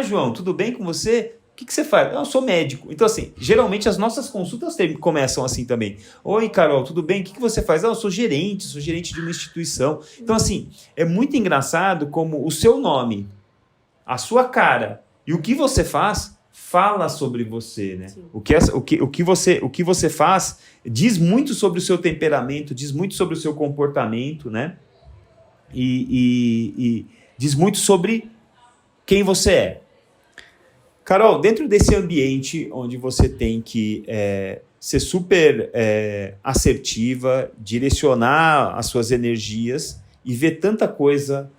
João, tudo bem com você? O que você faz? Eu sou médico. Então, assim, geralmente as nossas consultas começam assim também. Oi, Carol, tudo bem? O que você faz? Eu sou gerente de uma instituição. Então, assim, é muito engraçado como o seu nome, a sua cara e o que você fala sobre você, né? O que você faz diz muito sobre o seu temperamento, diz muito sobre o seu comportamento, né? E diz muito sobre quem você é. Carol, dentro desse ambiente onde você tem que ser super assertiva, direcionar as suas energias e ver tanta coisa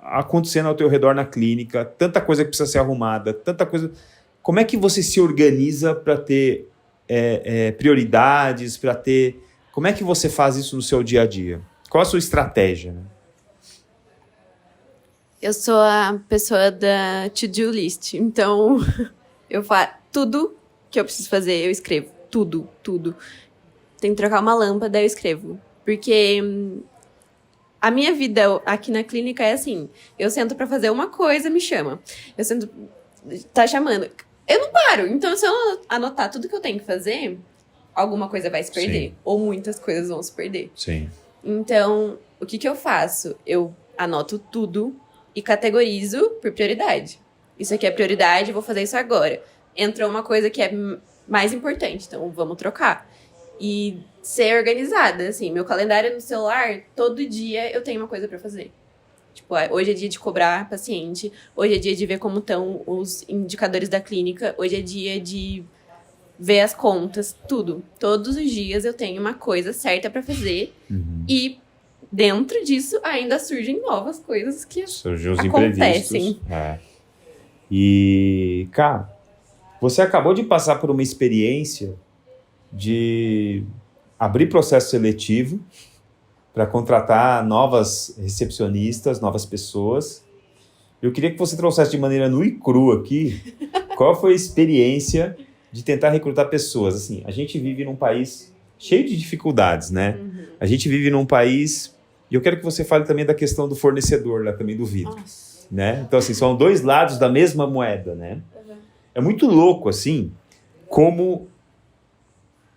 acontecendo ao teu redor na clínica, tanta coisa que precisa ser arrumada, tanta coisa... Como é que você se organiza para ter prioridades, para ter... Como é que você faz isso no seu dia a dia? Qual a sua estratégia, né? Eu sou a pessoa da to-do list, então eu faço tudo que eu preciso fazer, eu escrevo. Tudo. Tem que trocar uma lâmpada, eu escrevo. Porque a minha vida aqui na clínica é assim, eu sento pra fazer uma coisa, me chama. Eu sento, tá chamando. Eu não paro, então se eu anotar tudo que eu tenho que fazer, alguma coisa vai se perder. Sim. Ou muitas coisas vão se perder. Sim. Então, o que eu faço? Eu anoto tudo e categorizo por prioridade. Isso aqui é prioridade, eu vou fazer isso agora. Entrou uma coisa que é mais importante, então vamos trocar. E ser organizada, assim, meu calendário no celular, todo dia eu tenho uma coisa pra fazer. Tipo, hoje é dia de cobrar paciente, hoje é dia de ver como estão os indicadores da clínica, hoje é dia de ver as contas, tudo. Todos os dias eu tenho uma coisa certa pra fazer e dentro disso, ainda surgem novas coisas que acontecem. E, cara, você acabou de passar por uma experiência de abrir processo seletivo para contratar novas recepcionistas, novas pessoas. Eu queria que você trouxesse de maneira nua e crua aqui qual foi a experiência de tentar recrutar pessoas. Assim, a gente vive num país cheio de dificuldades, né? A gente vive num país... E eu quero que você fale também da questão do fornecedor, lá também do vidro. Né? Então, assim, são dois lados da mesma moeda, né? É muito louco, assim, como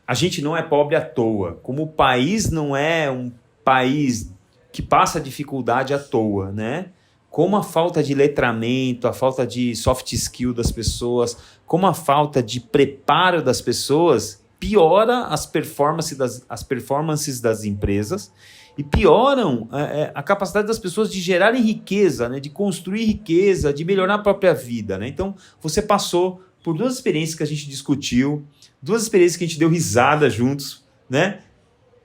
a gente não é pobre à toa, como o país não é um país que passa dificuldade à toa, né? como a falta de letramento, a falta de soft skill das pessoas, como a falta de preparo das pessoas piora as performances das empresas e pioram a capacidade das pessoas de gerarem riqueza, né? De construir riqueza, de melhorar a própria vida, né? Então, você passou por 2 experiências que a gente discutiu, 2 experiências que a gente deu risada juntos, né?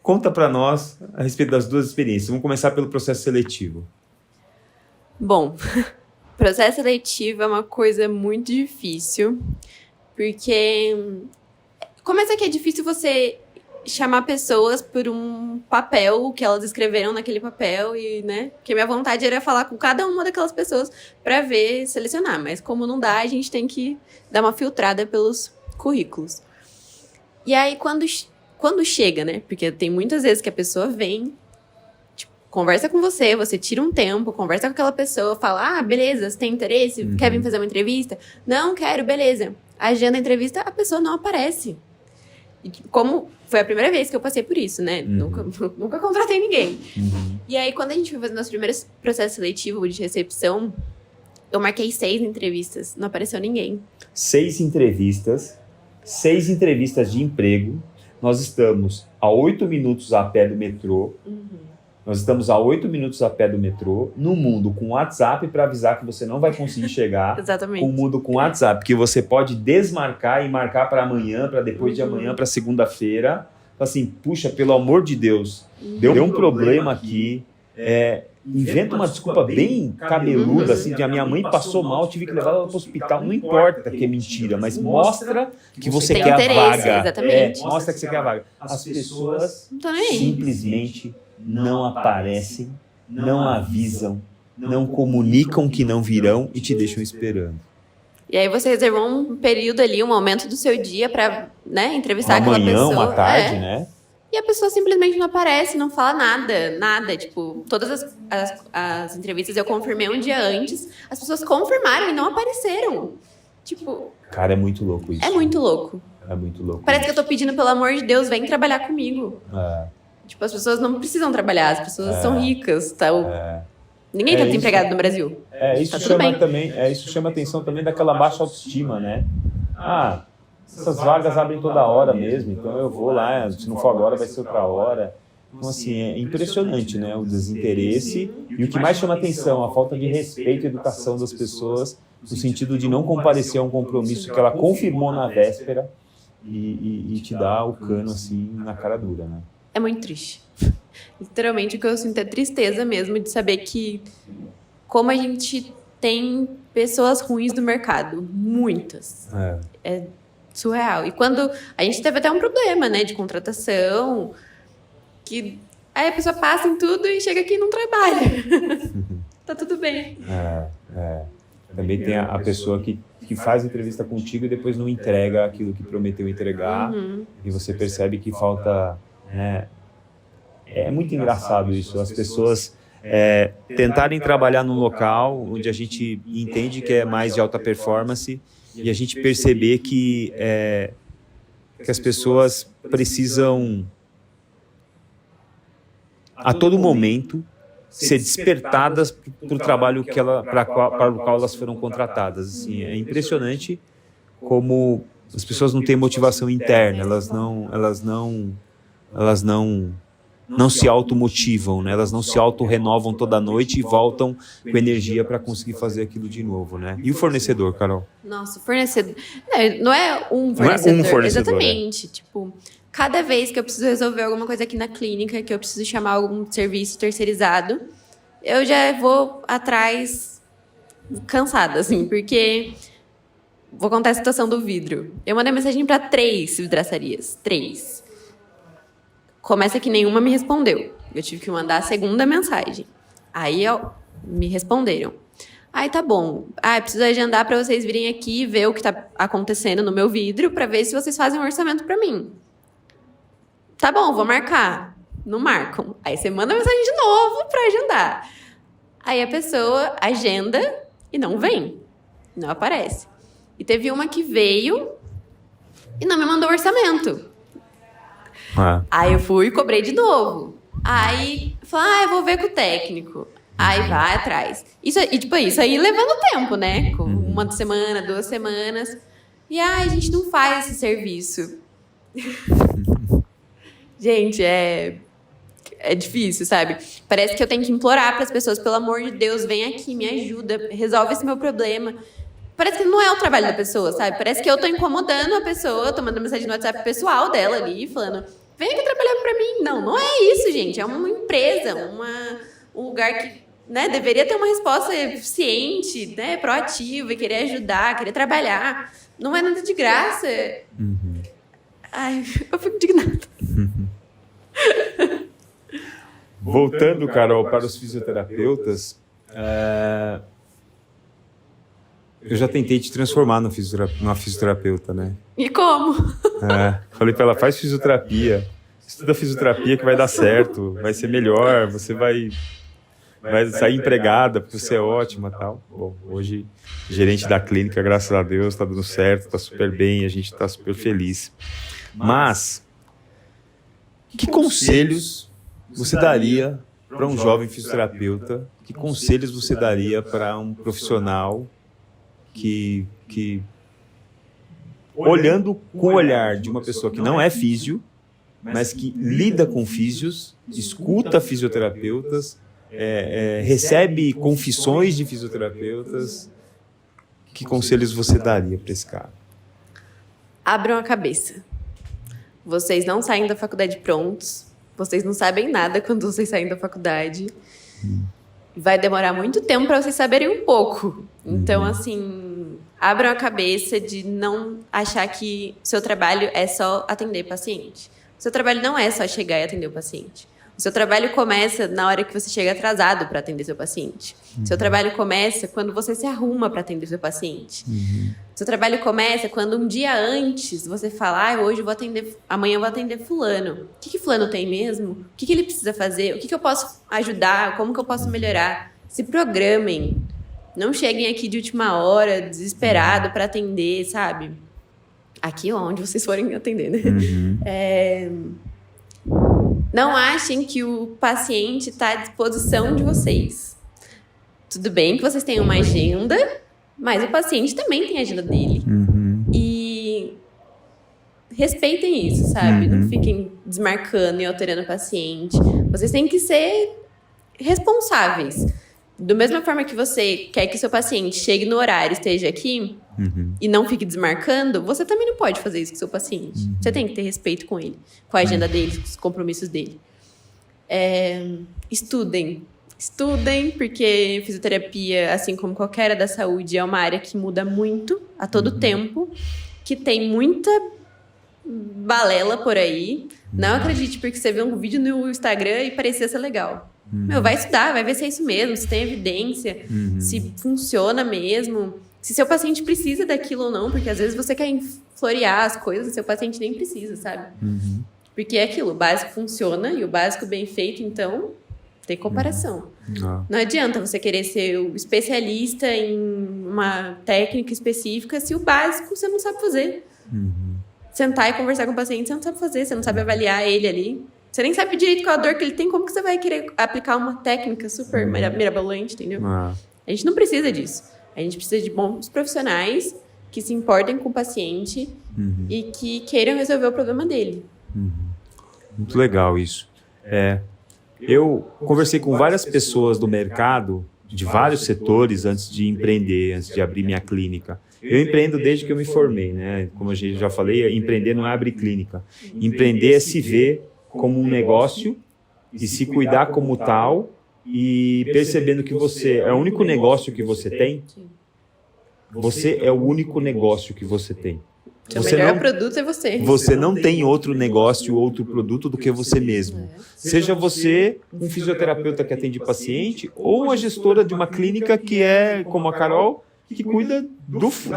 Conta para nós a respeito das 2 experiências. Vamos começar pelo processo seletivo. Bom, processo seletivo é uma coisa muito difícil, porque começa que é difícil você chamar pessoas por um papel que elas escreveram naquele papel e, né? Porque minha vontade era falar com cada uma daquelas pessoas para ver, selecionar, mas como não dá, a gente tem que dar uma filtrada pelos currículos. E aí, quando chega, né? Porque tem muitas vezes que a pessoa vem, conversa com você tira um tempo, conversa com aquela pessoa, fala, beleza, você tem interesse? Quer vir fazer uma entrevista? Não, quero, beleza. Agenda a entrevista, a pessoa não aparece. E como foi a primeira vez que eu passei por isso, né? Nunca contratei ninguém. E aí, quando a gente foi fazer nosso primeiro processo seletivo de recepção, eu marquei 6 entrevistas, não apareceu ninguém. 6 entrevistas de emprego. Nós estamos a 8 minutos a pé do metrô. Nós estamos a 8 minutos a pé do metrô, no mundo com WhatsApp para avisar que você não vai conseguir chegar. Exatamente. Com o mundo com WhatsApp, que você pode desmarcar e marcar para amanhã, para depois de amanhã, para segunda-feira. Assim, puxa, pelo amor de Deus, deu um problema aqui. Inventa uma desculpa bem cabeluda, assim, de a minha mãe passou mal, tive que levar ela para o hospital. Não importa que é mentira, mas mostra que você quer a vaga. Exatamente. Mostra que você quer a vaga. As pessoas simplesmente não aparecem, não avisam, não comunicam que não virão e te deixam esperando. E aí você reservou um período ali, um momento do seu dia para, né, entrevistar aquela pessoa. Uma tarde, né? E a pessoa simplesmente não aparece, não fala nada. Tipo, todas as entrevistas eu confirmei um dia antes, as pessoas confirmaram e não apareceram. Tipo... Cara, é muito louco isso. É muito louco. É muito louco. Parece que eu tô pedindo, pelo amor de Deus, vem trabalhar comigo. Tipo, as pessoas não precisam trabalhar, as pessoas são ricas, tá? Ninguém tá desempregado no Brasil. Isso chama atenção também daquela baixa autoestima, né? Essas vagas abrem toda hora mesmo, então eu vou lá, se não for agora vai ser outra hora. Então, assim, é impressionante, né? O desinteresse e o que mais chama atenção, a falta de respeito e educação das pessoas, no sentido de não comparecer a um compromisso que ela confirmou na véspera e te dá o cano, assim, na cara dura, né? É muito triste. Literalmente, o que eu sinto é tristeza mesmo de saber que como a gente tem pessoas ruins no mercado. Muitas. É surreal. E quando a gente teve até um problema, né, de contratação, que aí a pessoa passa em tudo e chega aqui e não trabalha. Tá tudo bem. Também tem a pessoa que faz entrevista contigo e depois não entrega aquilo que prometeu entregar. E você percebe que falta... É muito engraçado isso, as pessoas tentarem trabalhar num local onde a gente entende que é mais de alta performance e a gente perceber que as pessoas precisam a todo momento ser despertadas para o trabalho para o qual elas foram contratadas. Assim, é impressionante como as pessoas não têm motivação interna, elas não se automotivam, né? Elas não se auto-renovam toda noite e voltam com energia para conseguir fazer aquilo de novo, né? E o fornecedor, Carol? Nossa, o fornecedor... Não é um fornecedor. Não é um fornecedor. Exatamente. Tipo, cada vez que eu preciso resolver alguma coisa aqui na clínica, que eu preciso chamar algum serviço terceirizado, eu já vou atrás cansada, assim, porque... Vou contar a situação do vidro. Eu mandei mensagem para 3 vidraçarias. 3. Começa que nenhuma me respondeu. Eu tive que mandar a segunda mensagem. Aí me responderam. Aí tá bom. Eu preciso agendar para vocês virem aqui e ver o que tá acontecendo no meu vidro para ver se vocês fazem um orçamento para mim. Tá bom, vou marcar. Não marcam. Aí você manda mensagem de novo para agendar. Aí a pessoa agenda e não vem. Não aparece. E teve uma que veio e não me mandou orçamento. Aí eu fui e cobrei de novo. Aí, falei, eu vou ver com o técnico. Aí vai atrás. Isso aí levando tempo, né? Com 1 semana, 2 semanas. E a gente não faz esse serviço. Gente, é difícil, sabe? Parece que eu tenho que implorar para as pessoas, pelo amor de Deus, vem aqui, me ajuda, resolve esse meu problema. Parece que não é o trabalho da pessoa, sabe? Parece que eu tô incomodando a pessoa, tô mandando mensagem no WhatsApp pessoal dela ali, falando, vem aqui trabalhar para mim. Não é isso, gente. É uma empresa, um lugar que, né, deveria ter uma resposta eficiente, né, proativa, querer ajudar, querer trabalhar. Não é nada de graça. Ai, eu fico indignada. Voltando, Carol, para os fisioterapeutas, eu já tentei te transformar numa fisioterapeuta, né? E como? Falei para ela, faz fisioterapia, estuda fisioterapia que vai dar certo, vai ser melhor, você vai sair empregada, porque você é ótima e tal. Bom, hoje, gerente da clínica, graças a Deus, está dando certo, está super bem, a gente está super feliz. Mas, que conselhos você daria para um jovem fisioterapeuta? Que conselhos você daria para um profissional que olhando com o olhar de uma pessoa que não é físio, mas que lida com físios, escuta fisioterapeutas, recebe confissões de fisioterapeutas, que conselhos você daria para esse cara? Abram a cabeça. Vocês não saem da faculdade prontos. Vocês não sabem nada quando vocês saem da faculdade. Vai demorar muito tempo para vocês saberem um pouco. Então, assim, abram a cabeça de não achar que seu trabalho é só atender paciente. O seu trabalho não é só chegar e atender o paciente. O seu trabalho começa na hora que você chega atrasado para atender seu paciente. O seu trabalho começa quando você se arruma para atender seu paciente. O seu trabalho começa quando um dia antes você fala, hoje eu vou atender, amanhã eu vou atender fulano. O que fulano tem mesmo? O que ele precisa fazer? O que eu posso ajudar? Como que eu posso melhorar? Se programem. Não cheguem aqui de última hora, desesperado para atender, sabe? Aqui onde vocês forem atender, né? Não achem que o paciente está à disposição de vocês. Tudo bem que vocês tenham uma agenda, mas o paciente também tem a agenda dele. E respeitem isso, sabe? Não fiquem desmarcando e alterando o paciente. Vocês têm que ser responsáveis. Da mesma forma que você quer que o seu paciente chegue no horário, esteja aqui e não fique desmarcando, você também não pode fazer isso com o seu paciente. Você tem que ter respeito com ele, com a agenda dele, com os compromissos dele. Estudem, porque fisioterapia, assim como qualquer área da saúde, é uma área que muda muito a todo tempo, que tem muita balela por aí. Não acredite porque você vê um vídeo no Instagram e parecia ser legal. Vai estudar, vai ver se é isso mesmo, se tem evidência, se funciona mesmo, se seu paciente precisa daquilo ou não, porque às vezes você quer florear as coisas e seu paciente nem precisa, sabe? Porque é aquilo, o básico funciona e o básico bem feito, então tem comparação. Não adianta você querer ser o especialista em uma técnica específica se o básico você não sabe fazer. Sentar e conversar com o paciente, você não sabe fazer, você não sabe avaliar ele ali. Você nem sabe direito qual a dor que ele tem, como que você vai querer aplicar uma técnica super mirabolante, entendeu? A gente não precisa disso. A gente precisa de bons profissionais que se importem com o paciente e que queiram resolver o problema dele. Muito legal isso. Eu conversei com várias pessoas do mercado, de vários setores, antes de empreender, antes de abrir minha clínica. Eu empreendo desde que eu me formei, né? Como eu já falei, empreender não é abrir clínica. Empreender é se ver como um negócio e se cuidar como tal e percebendo que você é o único negócio que você tem. Você é o único negócio que você tem. O melhor produto é você. Você não tem outro negócio, outro produto do que você mesmo. Seja você um fisioterapeuta que atende paciente ou uma gestora de uma clínica que é, como a Carol, que cuida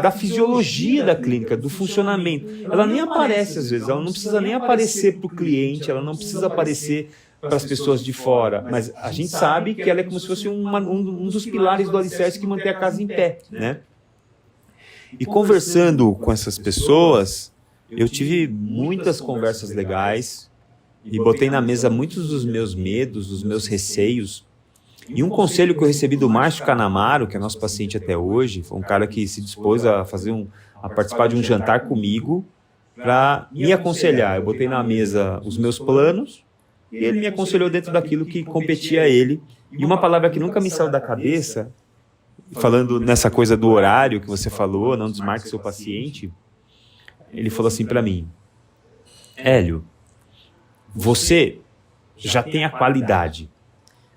da fisiologia da clínica, do funcionamento. Ela nem aparece às vezes, ela não precisa nem aparecer para o cliente, ela não precisa aparecer para as pessoas de fora, mas a gente sabe que ela é como se fosse um dos pilares do alicerce que mantém a casa em pé, né? E conversando com essas pessoas, eu tive muitas conversas legais e botei na mesa muitos dos meus medos, dos meus receios, E um conselho que eu recebi do Márcio Canamaro, que é nosso paciente até hoje, foi um cara que se dispôs a a participar de um jantar comigo para me aconselhar. Eu botei na mesa os meus planos e ele me aconselhou dentro daquilo que competia a ele. E uma palavra que nunca me saiu da cabeça, falando nessa coisa do horário que você falou, não desmarque seu paciente, ele falou assim para mim: Hélio, você já tem a qualidade,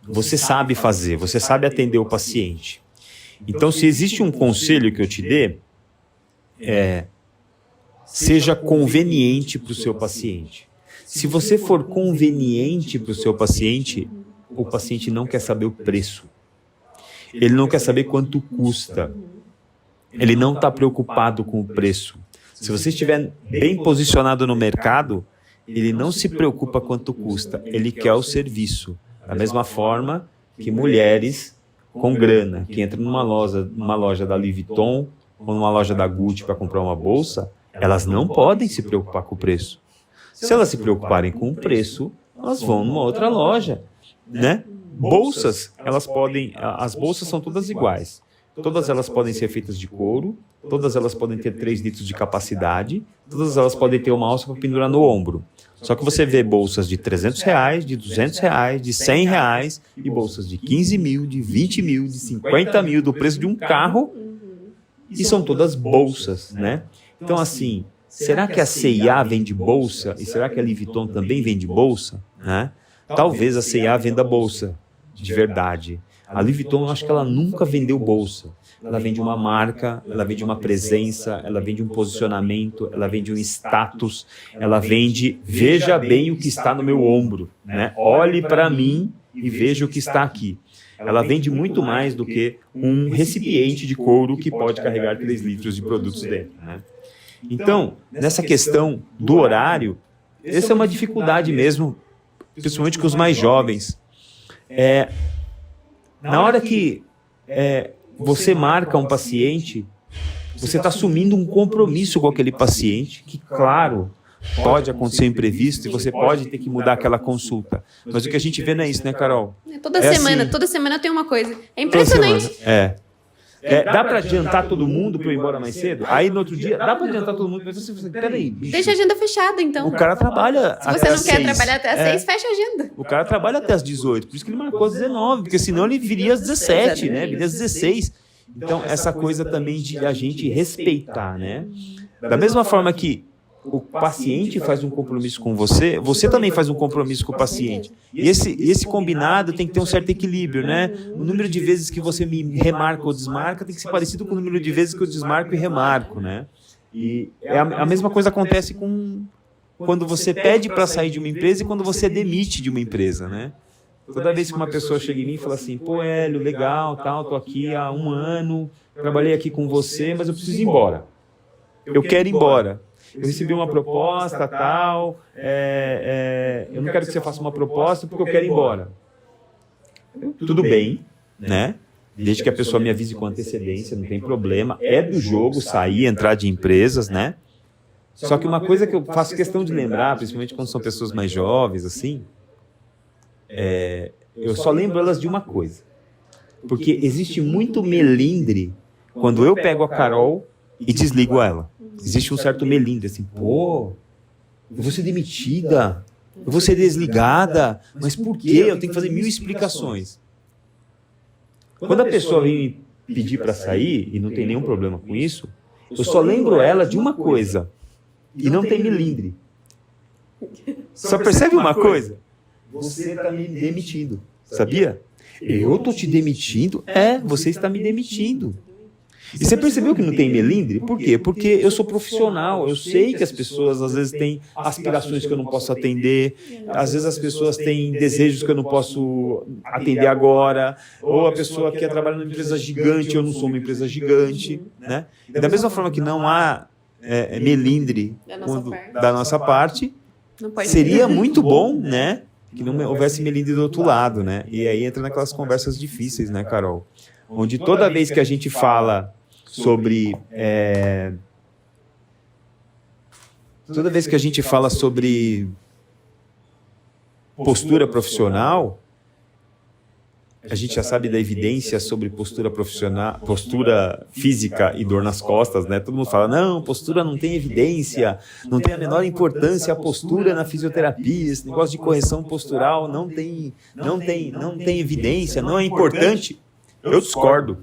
você sabe fazer, você sabe atender o paciente. Então, se existe um conselho que eu te dê, seja conveniente para o seu paciente. Se você for conveniente para o seu paciente, o paciente não quer saber o preço. Ele não quer saber quanto custa. Ele não está preocupado com o preço. Se você estiver bem posicionado no mercado, ele não se preocupa quanto custa. Ele quer o serviço. Da mesma forma que mulheres com grana, que entram numa loja da Louis Vuitton ou numa loja da Gucci para comprar uma bolsa, elas não podem se preocupar com o preço. Se elas se preocuparem com o preço, elas vão numa outra loja, né? Bolsas, as bolsas são todas iguais. Todas elas podem ser feitas de couro, todas elas podem ter 3 litros de capacidade, todas elas podem ter uma alça para pendurar no ombro. Só que você vê bolsas de R$300, de R$200, de R$100 e bolsas de 15 mil, de 20 mil, de 50 mil, do preço de um carro, e são todas bolsas, né? Então, assim, será que a C&A vende bolsa? E será que a Louis Vuitton também vende bolsa? Né? Talvez a C&A venda bolsa, de verdade. A Louis Vuitton, eu acho que ela nunca vendeu bolsa. Ela vende uma marca, ela vende uma presença, ela vende um posicionamento, ela vende um status, ela vende, veja bem o que está no meu ombro, né? Olhe para mim e veja o que está aqui. Ela vende muito mais do que um recipiente de couro que pode carregar 3 litros de produtos dentro, né? Então, nessa questão do horário, essa é uma dificuldade mesmo, principalmente com os mais jovens. Na hora que você marca um paciente, você está assumindo um compromisso com aquele paciente, que, claro, pode acontecer imprevisto e você pode ter que mudar aquela consulta. Mas o que a gente vê não é isso, né, Carol? Toda semana tem uma coisa. É impressionante. Dá para adiantar todo mundo para eu ir embora mais cedo? Aí no outro dia, dá para adiantar todo mundo? Mas você fala, peraí, bicho. Deixa a agenda fechada, então. O cara trabalha Se você não quer trabalhar até às 6, fecha a agenda. O cara trabalha até às 18, por isso que ele marcou às 19, porque senão ele viria às 17, né? Viria às 16. Então, essa coisa também de a gente respeitar, né? Da mesma forma que o paciente faz um compromisso com você, você também faz um compromisso com o paciente. E esse combinado tem que ter um certo equilíbrio, né? O número de vezes que você me remarca ou desmarca tem que ser parecido com o número de vezes que eu desmarco e remarco, né? E a mesma coisa acontece quando você pede para sair de uma empresa e quando você demite de uma empresa, né? Toda vez que uma pessoa chega em mim e fala assim, pô, Hélio, legal, tal, tô aqui há 1 ano, trabalhei aqui com você, mas eu preciso ir embora. Eu quero ir embora. Eu recebi uma proposta, tal, eu não quero que você faça uma proposta porque eu quero ir embora. Tudo bem, né? Desde que a pessoa me avise com antecedência, não tem problema. É do jogo sair, entrar de empresas, né? Só que uma coisa que eu faço questão de lembrar, principalmente quando são pessoas mais jovens, assim, eu só lembro elas de uma coisa. Porque existe muito melindre quando eu pego a Carol e desligo ela. Existe um certo melindre, assim, pô, eu vou ser demitida, eu vou ser desligada, mas por quê? Eu tenho que fazer 1000 explicações. Quando a pessoa vem me pedir para sair, e não tem nenhum problema com isso, eu só lembro ela de uma coisa, e não tem melindre. Só percebe uma coisa? Você está me demitindo, sabia? Eu estou te demitindo? Você está me demitindo. E você percebeu que não tem melindre? Por quê? Porque eu sou profissional, eu sei que as pessoas às vezes têm aspirações que eu não posso atender, às vezes as pessoas têm desejos que eu não posso atender agora, ou a pessoa quer trabalhar numa empresa gigante, eu não sou uma empresa gigante, né? E da mesma forma que não há melindre da nossa parte, seria muito bom, né? Que não houvesse melindre do outro lado, né? E aí entra naquelas conversas difíceis, né, Carol? Onde toda vez que a gente fala sobre postura profissional, a gente já sabe da evidência sobre postura profissional, postura física e dor nas costas, né? Todo mundo fala, não, postura não tem evidência, não tem a menor importância a postura na fisioterapia, esse negócio de correção postural não tem evidência, não é importante. Eu discordo.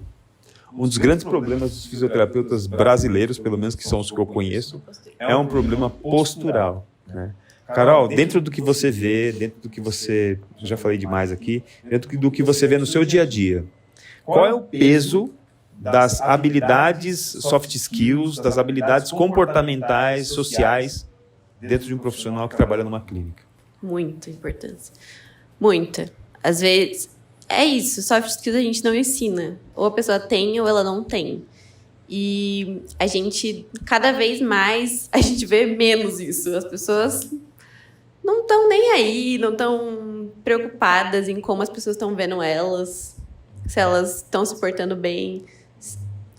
Um dos grandes problemas dos fisioterapeutas brasileiros, pelo menos que são os que eu conheço, é um problema postural, né? Carol, dentro do que você vê, dentro do que você, eu já falei demais aqui, dentro do que você vê no seu dia a dia, qual é o peso das habilidades soft skills, das habilidades comportamentais, sociais, dentro de um profissional que trabalha numa clínica? Muita importância. Muita. Às vezes, é isso, soft skills a gente não ensina. Ou a pessoa tem ou ela não tem. E a gente, cada vez mais, a gente vê menos isso. As pessoas não estão nem aí, não estão preocupadas em como as pessoas estão vendo elas, se elas estão se portando bem.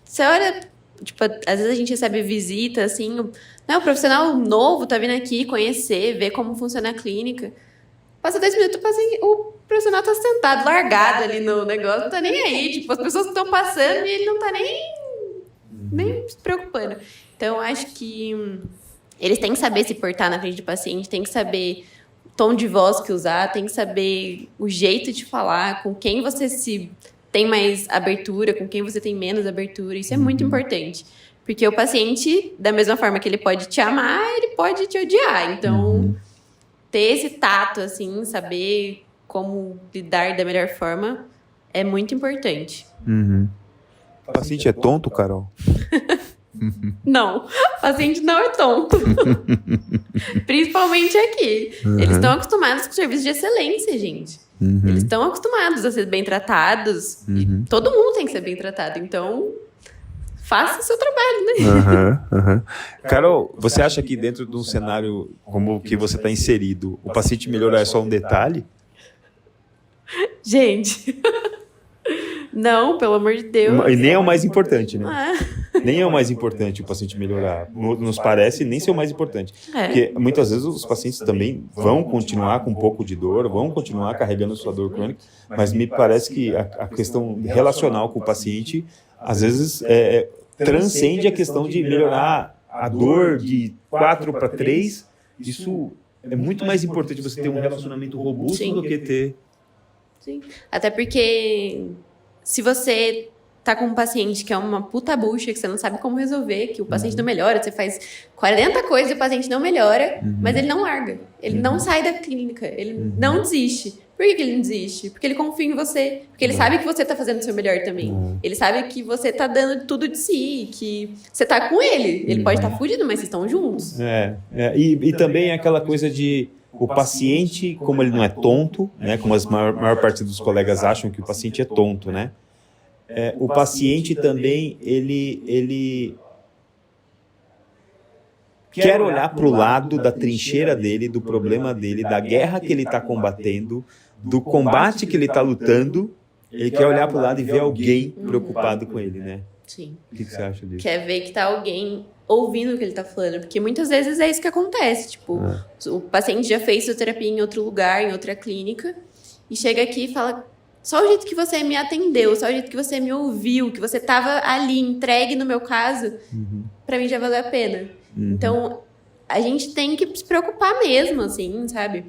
Você olha, tipo, às vezes a gente recebe visita, assim, o profissional novo tá vindo aqui conhecer, ver como funciona a clínica. Passa 10 minutos, o profissional tá sentado, largado ali no negócio, não tá nem aí. Tipo, as pessoas estão passando e ele não tá nem se preocupando. Então, eu acho que eles têm que saber se portar na frente do paciente, têm que saber o tom de voz que usar, têm que saber o jeito de falar, com quem você se tem mais abertura, com quem você tem menos abertura. Isso é muito importante. Porque o paciente, da mesma forma que ele pode te amar, ele pode te odiar. Então, ter esse tato, assim, saber como lidar da melhor forma é muito importante. O paciente é tonto, Carol? Não, o paciente não é tonto. Principalmente aqui. Eles estão acostumados com serviço de excelência, gente. Eles estão acostumados a ser bem tratados. E todo mundo tem que ser bem tratado. Então, faça o seu trabalho, né? Carol, você acha que dentro de um cenário como o que você está inserido, o paciente melhorar é só um detalhe? Gente... Não, pelo amor de Deus. E nem é o mais importante, né? Nem é o mais importante o paciente melhorar. Nos parece nem ser o mais importante. Porque muitas vezes os pacientes também vão continuar com um pouco de dor, vão continuar carregando sua dor crônica, mas me parece que a questão relacional com o paciente, às vezes, transcende a questão de melhorar a dor de 4 para 3. Isso é muito mais importante você ter um relacionamento robusto. Sim. Do que ter... Sim, até porque... Se você tá com um paciente que é uma puta bucha, que você não sabe como resolver, que o paciente não melhora, você faz 40 coisas e o paciente não melhora, mas ele não larga. Ele não sai da clínica, ele não desiste. Por que ele não desiste? Porque ele confia em você. Porque ele sabe que você tá fazendo o seu melhor também. Ele sabe que você tá dando tudo de si, que você tá com ele. Ele pode estar fugindo, mas vocês estão juntos. E também aquela coisa de... O paciente, como ele não é tonto, né, como a maior parte dos colegas acham que o paciente é tonto, né? O paciente também, ele quer olhar para o lado da trincheira dele, do problema dele, da guerra que ele está combatendo, do combate que ele está lutando. Ele quer olhar para o lado e ver alguém preocupado com ele, né? Sim. O que você acha disso? Quer ver que tá alguém ouvindo o que ele tá falando, porque muitas vezes é isso que acontece, tipo, o paciente já fez sua terapia em outro lugar, em outra clínica, e chega aqui e fala, só o jeito que você me atendeu, só o jeito que você me ouviu, que você tava ali, entregue no meu caso, pra mim já valeu a pena. Então, a gente tem que se preocupar mesmo, assim, sabe?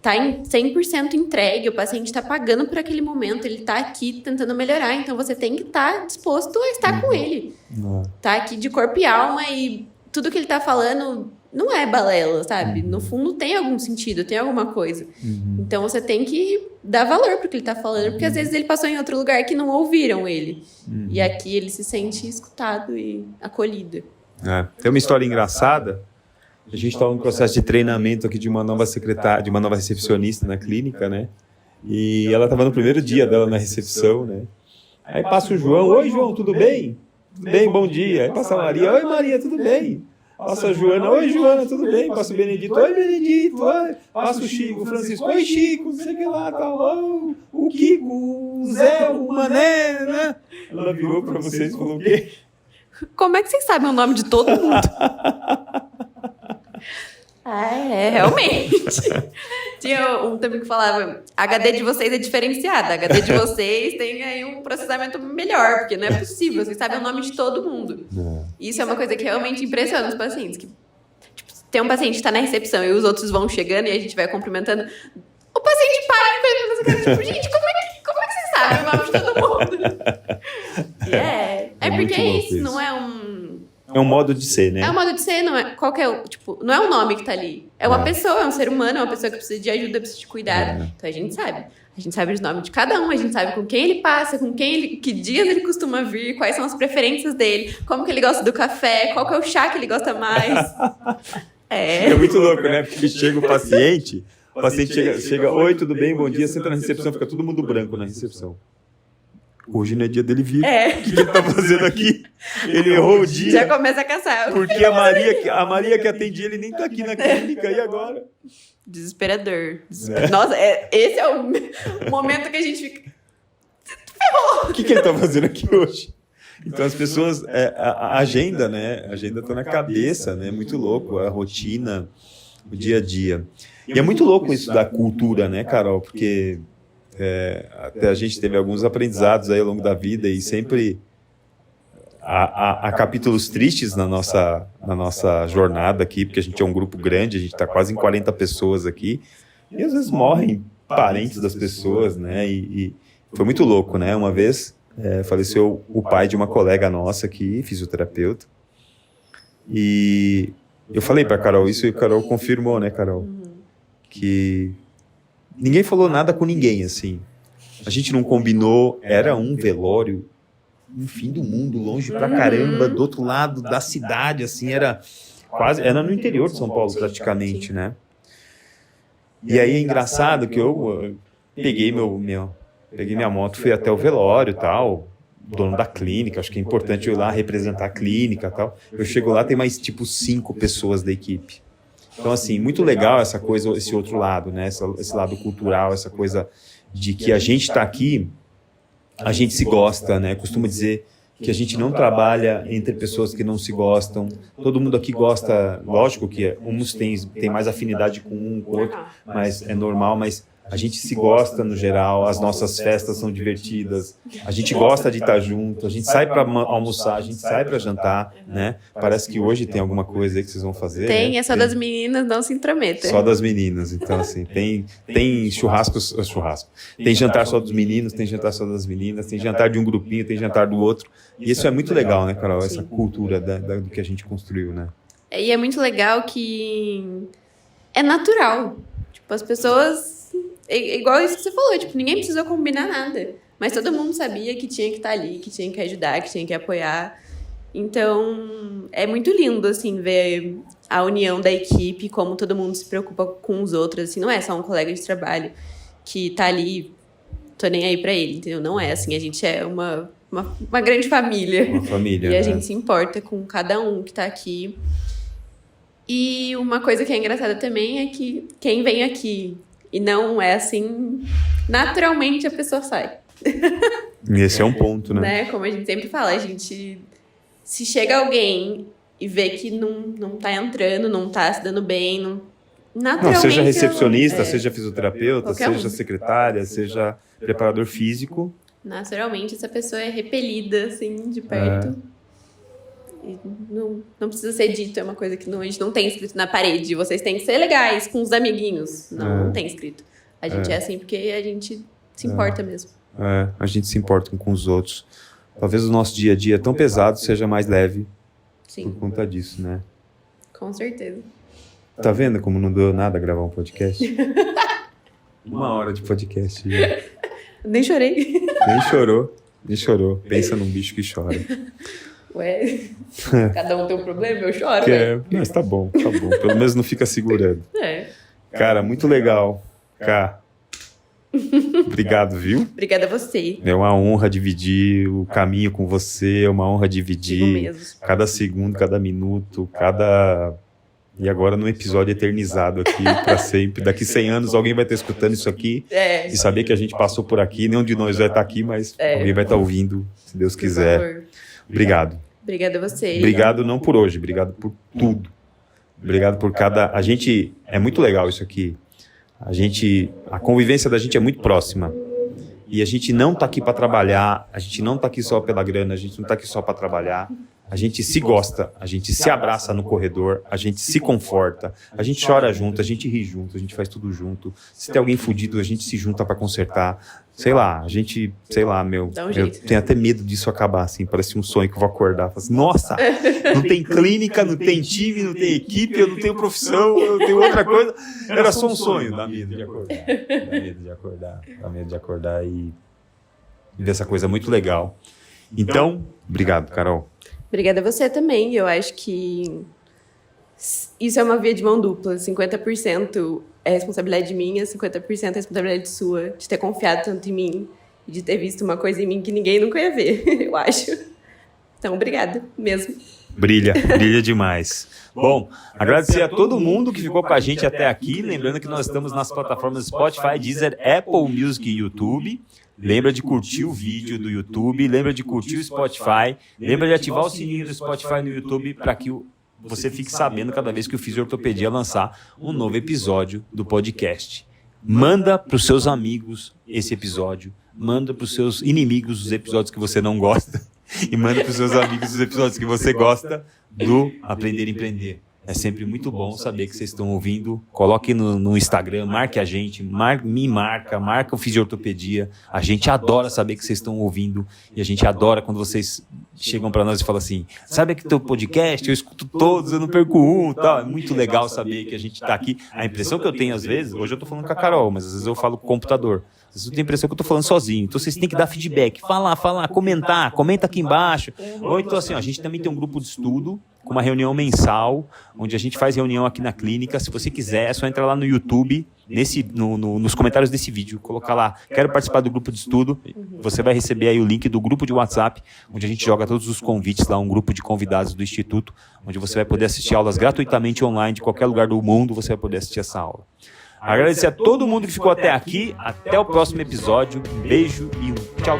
Tá em 100% entregue, o paciente tá pagando por aquele momento, ele tá aqui tentando melhorar, então você tem que estar disposto a estar com ele. Tá aqui de corpo e alma e tudo que ele tá falando não é balela, sabe? No fundo tem algum sentido, tem alguma coisa. Então você tem que dar valor pro que ele tá falando, porque às vezes ele passou em outro lugar que não ouviram ele. E aqui ele se sente escutado e acolhido. Tem uma história engraçada. A gente está no processo de treinamento aqui de uma nova secretária, de uma nova recepcionista na clínica, né? E ela estava no primeiro dia dela na recepção, né? Aí passa o João, oi João, tudo bem? Tudo bem, bom dia. Aí passa a Maria, oi Maria, tudo bem? Passa a Joana, oi Joana, tudo bem? Passa o Benedito, oi Benedito. Oi. Passa o Chico, o Francisco, oi Chico, não sei o que lá, tal. Oh, o Kiko, o Zé, o Mané, né? Ela virou para vocês e falou o quê? Como é que vocês sabem o nome de todo mundo? Realmente. Tinha um também que falava, a HD de vocês é diferenciada, a HD de vocês tem aí um processamento melhor, porque não é possível, vocês sabem o nome de todo mundo. Isso é uma coisa que realmente impressiona os pacientes, que tipo, tem um paciente que está na recepção e os outros vão chegando e a gente vai cumprimentando, o paciente para e pergunta, tipo, gente, como é que vocês sabem o nome de todo mundo? É porque é isso, não é um... É um modo de ser, né? É um modo de ser, não é qualquer, tipo, não é um nome que tá ali. É uma pessoa, é um ser humano, é uma pessoa que precisa de ajuda, precisa de cuidado. Então a gente sabe. A gente sabe os nomes de cada um, a gente sabe com quem ele passa, que dias ele costuma vir, quais são as preferências dele, como que ele gosta do café, qual que é o chá que ele gosta mais. É muito louco, né? Porque chega o paciente chega, oi, tudo bem, bom dia, senta na recepção, fica todo mundo branco na recepção. Hoje não é dia dele vir. O que ele tá fazendo aqui? Ele errou o dia. Já começa a caçar. Porque a Maria que atendia, ele nem tá aqui na clínica, e agora? Desesperador. Nossa, esse é o momento que a gente fica... O que ele tá fazendo aqui hoje? Então as pessoas, a agenda, né? A agenda tá na cabeça, né? Muito louco, a rotina, o dia a dia. E é muito louco isso da cultura, né, Carol? Porque... até a gente teve alguns aprendizados aí ao longo da vida e sempre há capítulos tristes na nossa jornada aqui, porque a gente é um grupo grande, a gente está quase em 40 pessoas aqui, e às vezes morrem parentes das pessoas, né? E foi muito louco, né? Uma vez faleceu o pai de uma colega nossa aqui, fisioterapeuta, e eu falei para a Carol isso e a Carol confirmou, né, Carol? Que ninguém falou nada com ninguém, assim. A gente não combinou, era um velório no fim do mundo, longe pra caramba, do outro lado da cidade, assim, era no interior de São Paulo, praticamente, né? E aí é engraçado que eu peguei minha moto, fui até o velório e tal, dono da clínica, acho que é importante eu ir lá representar a clínica e tal. Eu chego lá, tem mais, tipo, 5 pessoas da equipe. Então, assim, muito legal essa coisa, esse outro lado, né? Esse lado cultural, essa coisa de que a gente está aqui, a gente se gosta, né? Costumo dizer que a gente não trabalha entre pessoas que não se gostam. Todo mundo aqui gosta, lógico que uns tem mais afinidade com um, com o outro, mas é normal, mas a gente se gosta no geral, as nossas festas são divertidas, a gente gosta de estar junto, a gente sai para almoçar, a gente sai para jantar, né? Parece que hoje tem alguma coisa aí que vocês vão fazer. Tem, né? é só das meninas, não se intrometa. Só das meninas, então assim, tem churrasco, tem jantar só dos meninos, tem jantar só das meninas, tem jantar de um grupinho, tem jantar do outro, e isso é muito legal, né, Carol? Essa cultura do que a gente construiu, né? E é muito legal que é natural, tipo, as pessoas... Igual isso que você falou, tipo, ninguém precisou combinar nada. Mas todo mundo sabia que tinha que estar ali, que tinha que ajudar, que tinha que apoiar. Então, é muito lindo, assim, ver a união da equipe, como todo mundo se preocupa com os outros. Assim, não é só um colega de trabalho que tá ali, tô nem aí pra ele, entendeu? Não é assim, a gente é uma grande família. Uma família, E a gente se importa com cada um que tá aqui. E uma coisa que é engraçada também é que quem vem aqui... E não é assim, naturalmente a pessoa sai. Esse é um ponto, né? Como a gente sempre fala, a gente... Se chega alguém e vê que não tá entrando, não tá se dando bem, naturalmente... Não, seja recepcionista, seja fisioterapeuta, qualquer seja secretária, seja preparador físico. Naturalmente essa pessoa é repelida, assim, de perto. E não precisa ser dito, é uma coisa que a gente não tem escrito na parede. Vocês têm que ser legais com os amiguinhos. Não tem escrito. A gente é assim porque a gente se importa mesmo. A gente se importa com os outros. Talvez o nosso dia a dia tão pesado seja mais leve. Sim. Por conta disso, né? Com certeza. Tá vendo como não deu nada gravar um podcast? 1 hora de podcast. Nem chorei. Nem chorou. Pensa num bicho que chora. Ué, cada um tem um problema, eu choro. Mas tá bom. Pelo menos não fica segurando. Cara, muito legal. Cá. Obrigado, viu? Obrigada a você. É uma honra dividir o caminho com você, é uma honra dividir cada segundo, cada minuto, E agora num episódio eternizado aqui para sempre. Daqui 100 anos alguém vai estar escutando isso aqui e saber que a gente passou por aqui. Nenhum de nós vai estar aqui, mas alguém vai estar ouvindo, se Deus quiser. Obrigado. Obrigada a você. Obrigado não por hoje, obrigado por tudo. Obrigado por cada... É muito legal isso aqui. A convivência da gente é muito próxima. E a gente não tá aqui para trabalhar, a gente não tá aqui só pela grana, a gente não tá aqui só para trabalhar. A gente se gosta, a gente se abraça no corredor, a gente se conforta, a gente chora junto, a gente ri junto, a gente faz tudo junto. Se tem alguém fudido, a gente se junta para consertar. Sei lá, eu tenho até medo disso acabar, assim, parece um sonho que eu vou acordar. Falo assim, nossa, não tem clínica, não tem time, não tem equipe, eu não tenho profissão, eu tenho outra coisa. Era só um sonho, dá medo de acordar e ver essa coisa muito legal. Então, obrigado, Carol. Obrigada a você também. Eu acho que isso é uma via de mão dupla. 50% é responsabilidade minha, 50% é responsabilidade sua, de ter confiado tanto em mim e de ter visto uma coisa em mim que ninguém nunca ia ver, eu acho. Então, obrigada mesmo. Brilha demais. Bom, agradecer a todo mundo que ficou com a gente até aqui. Lembrando que nós estamos nas plataformas Spotify, Deezer, Apple Music e YouTube. Lembra de curtir o vídeo do YouTube, lembra de curtir o Spotify, lembra de ativar o sininho do Spotify no YouTube para que você fique sabendo cada vez que o Fisiortopedia lançar um novo episódio do podcast. Manda para os seus amigos esse episódio, manda para os seus inimigos os episódios que você não gosta e manda para os seus amigos os episódios que você gosta do Aprender a Empreender. É sempre muito bom saber que vocês estão ouvindo. Coloque no Instagram, marque a gente, marca o Fisiortopedia. A gente adora saber que vocês estão ouvindo e a gente adora quando vocês chegam para nós e falam assim, sabe aqui teu podcast? Eu escuto todos, eu não perco um. Tal. É muito legal saber que a gente está aqui. A impressão que eu tenho às vezes, hoje eu estou falando com a Carol, mas às vezes eu falo com o computador. Às vezes eu tenho a impressão que eu estou falando sozinho. Então vocês têm que dar feedback, falar, comenta aqui embaixo. Ou então assim, ó, a gente também tem um grupo de estudo com uma reunião mensal, onde a gente faz reunião aqui na clínica. Se você quiser, é só entrar lá no YouTube, nos comentários desse vídeo, colocar lá, quero participar do grupo de estudo. Você vai receber aí o link do grupo de WhatsApp, onde a gente joga todos os convites lá, um grupo de convidados do Instituto, onde você vai poder assistir aulas gratuitamente online, de qualquer lugar do mundo, você vai poder assistir essa aula. Agradecer a todo mundo que ficou até aqui, até o próximo episódio, um beijo e um tchau.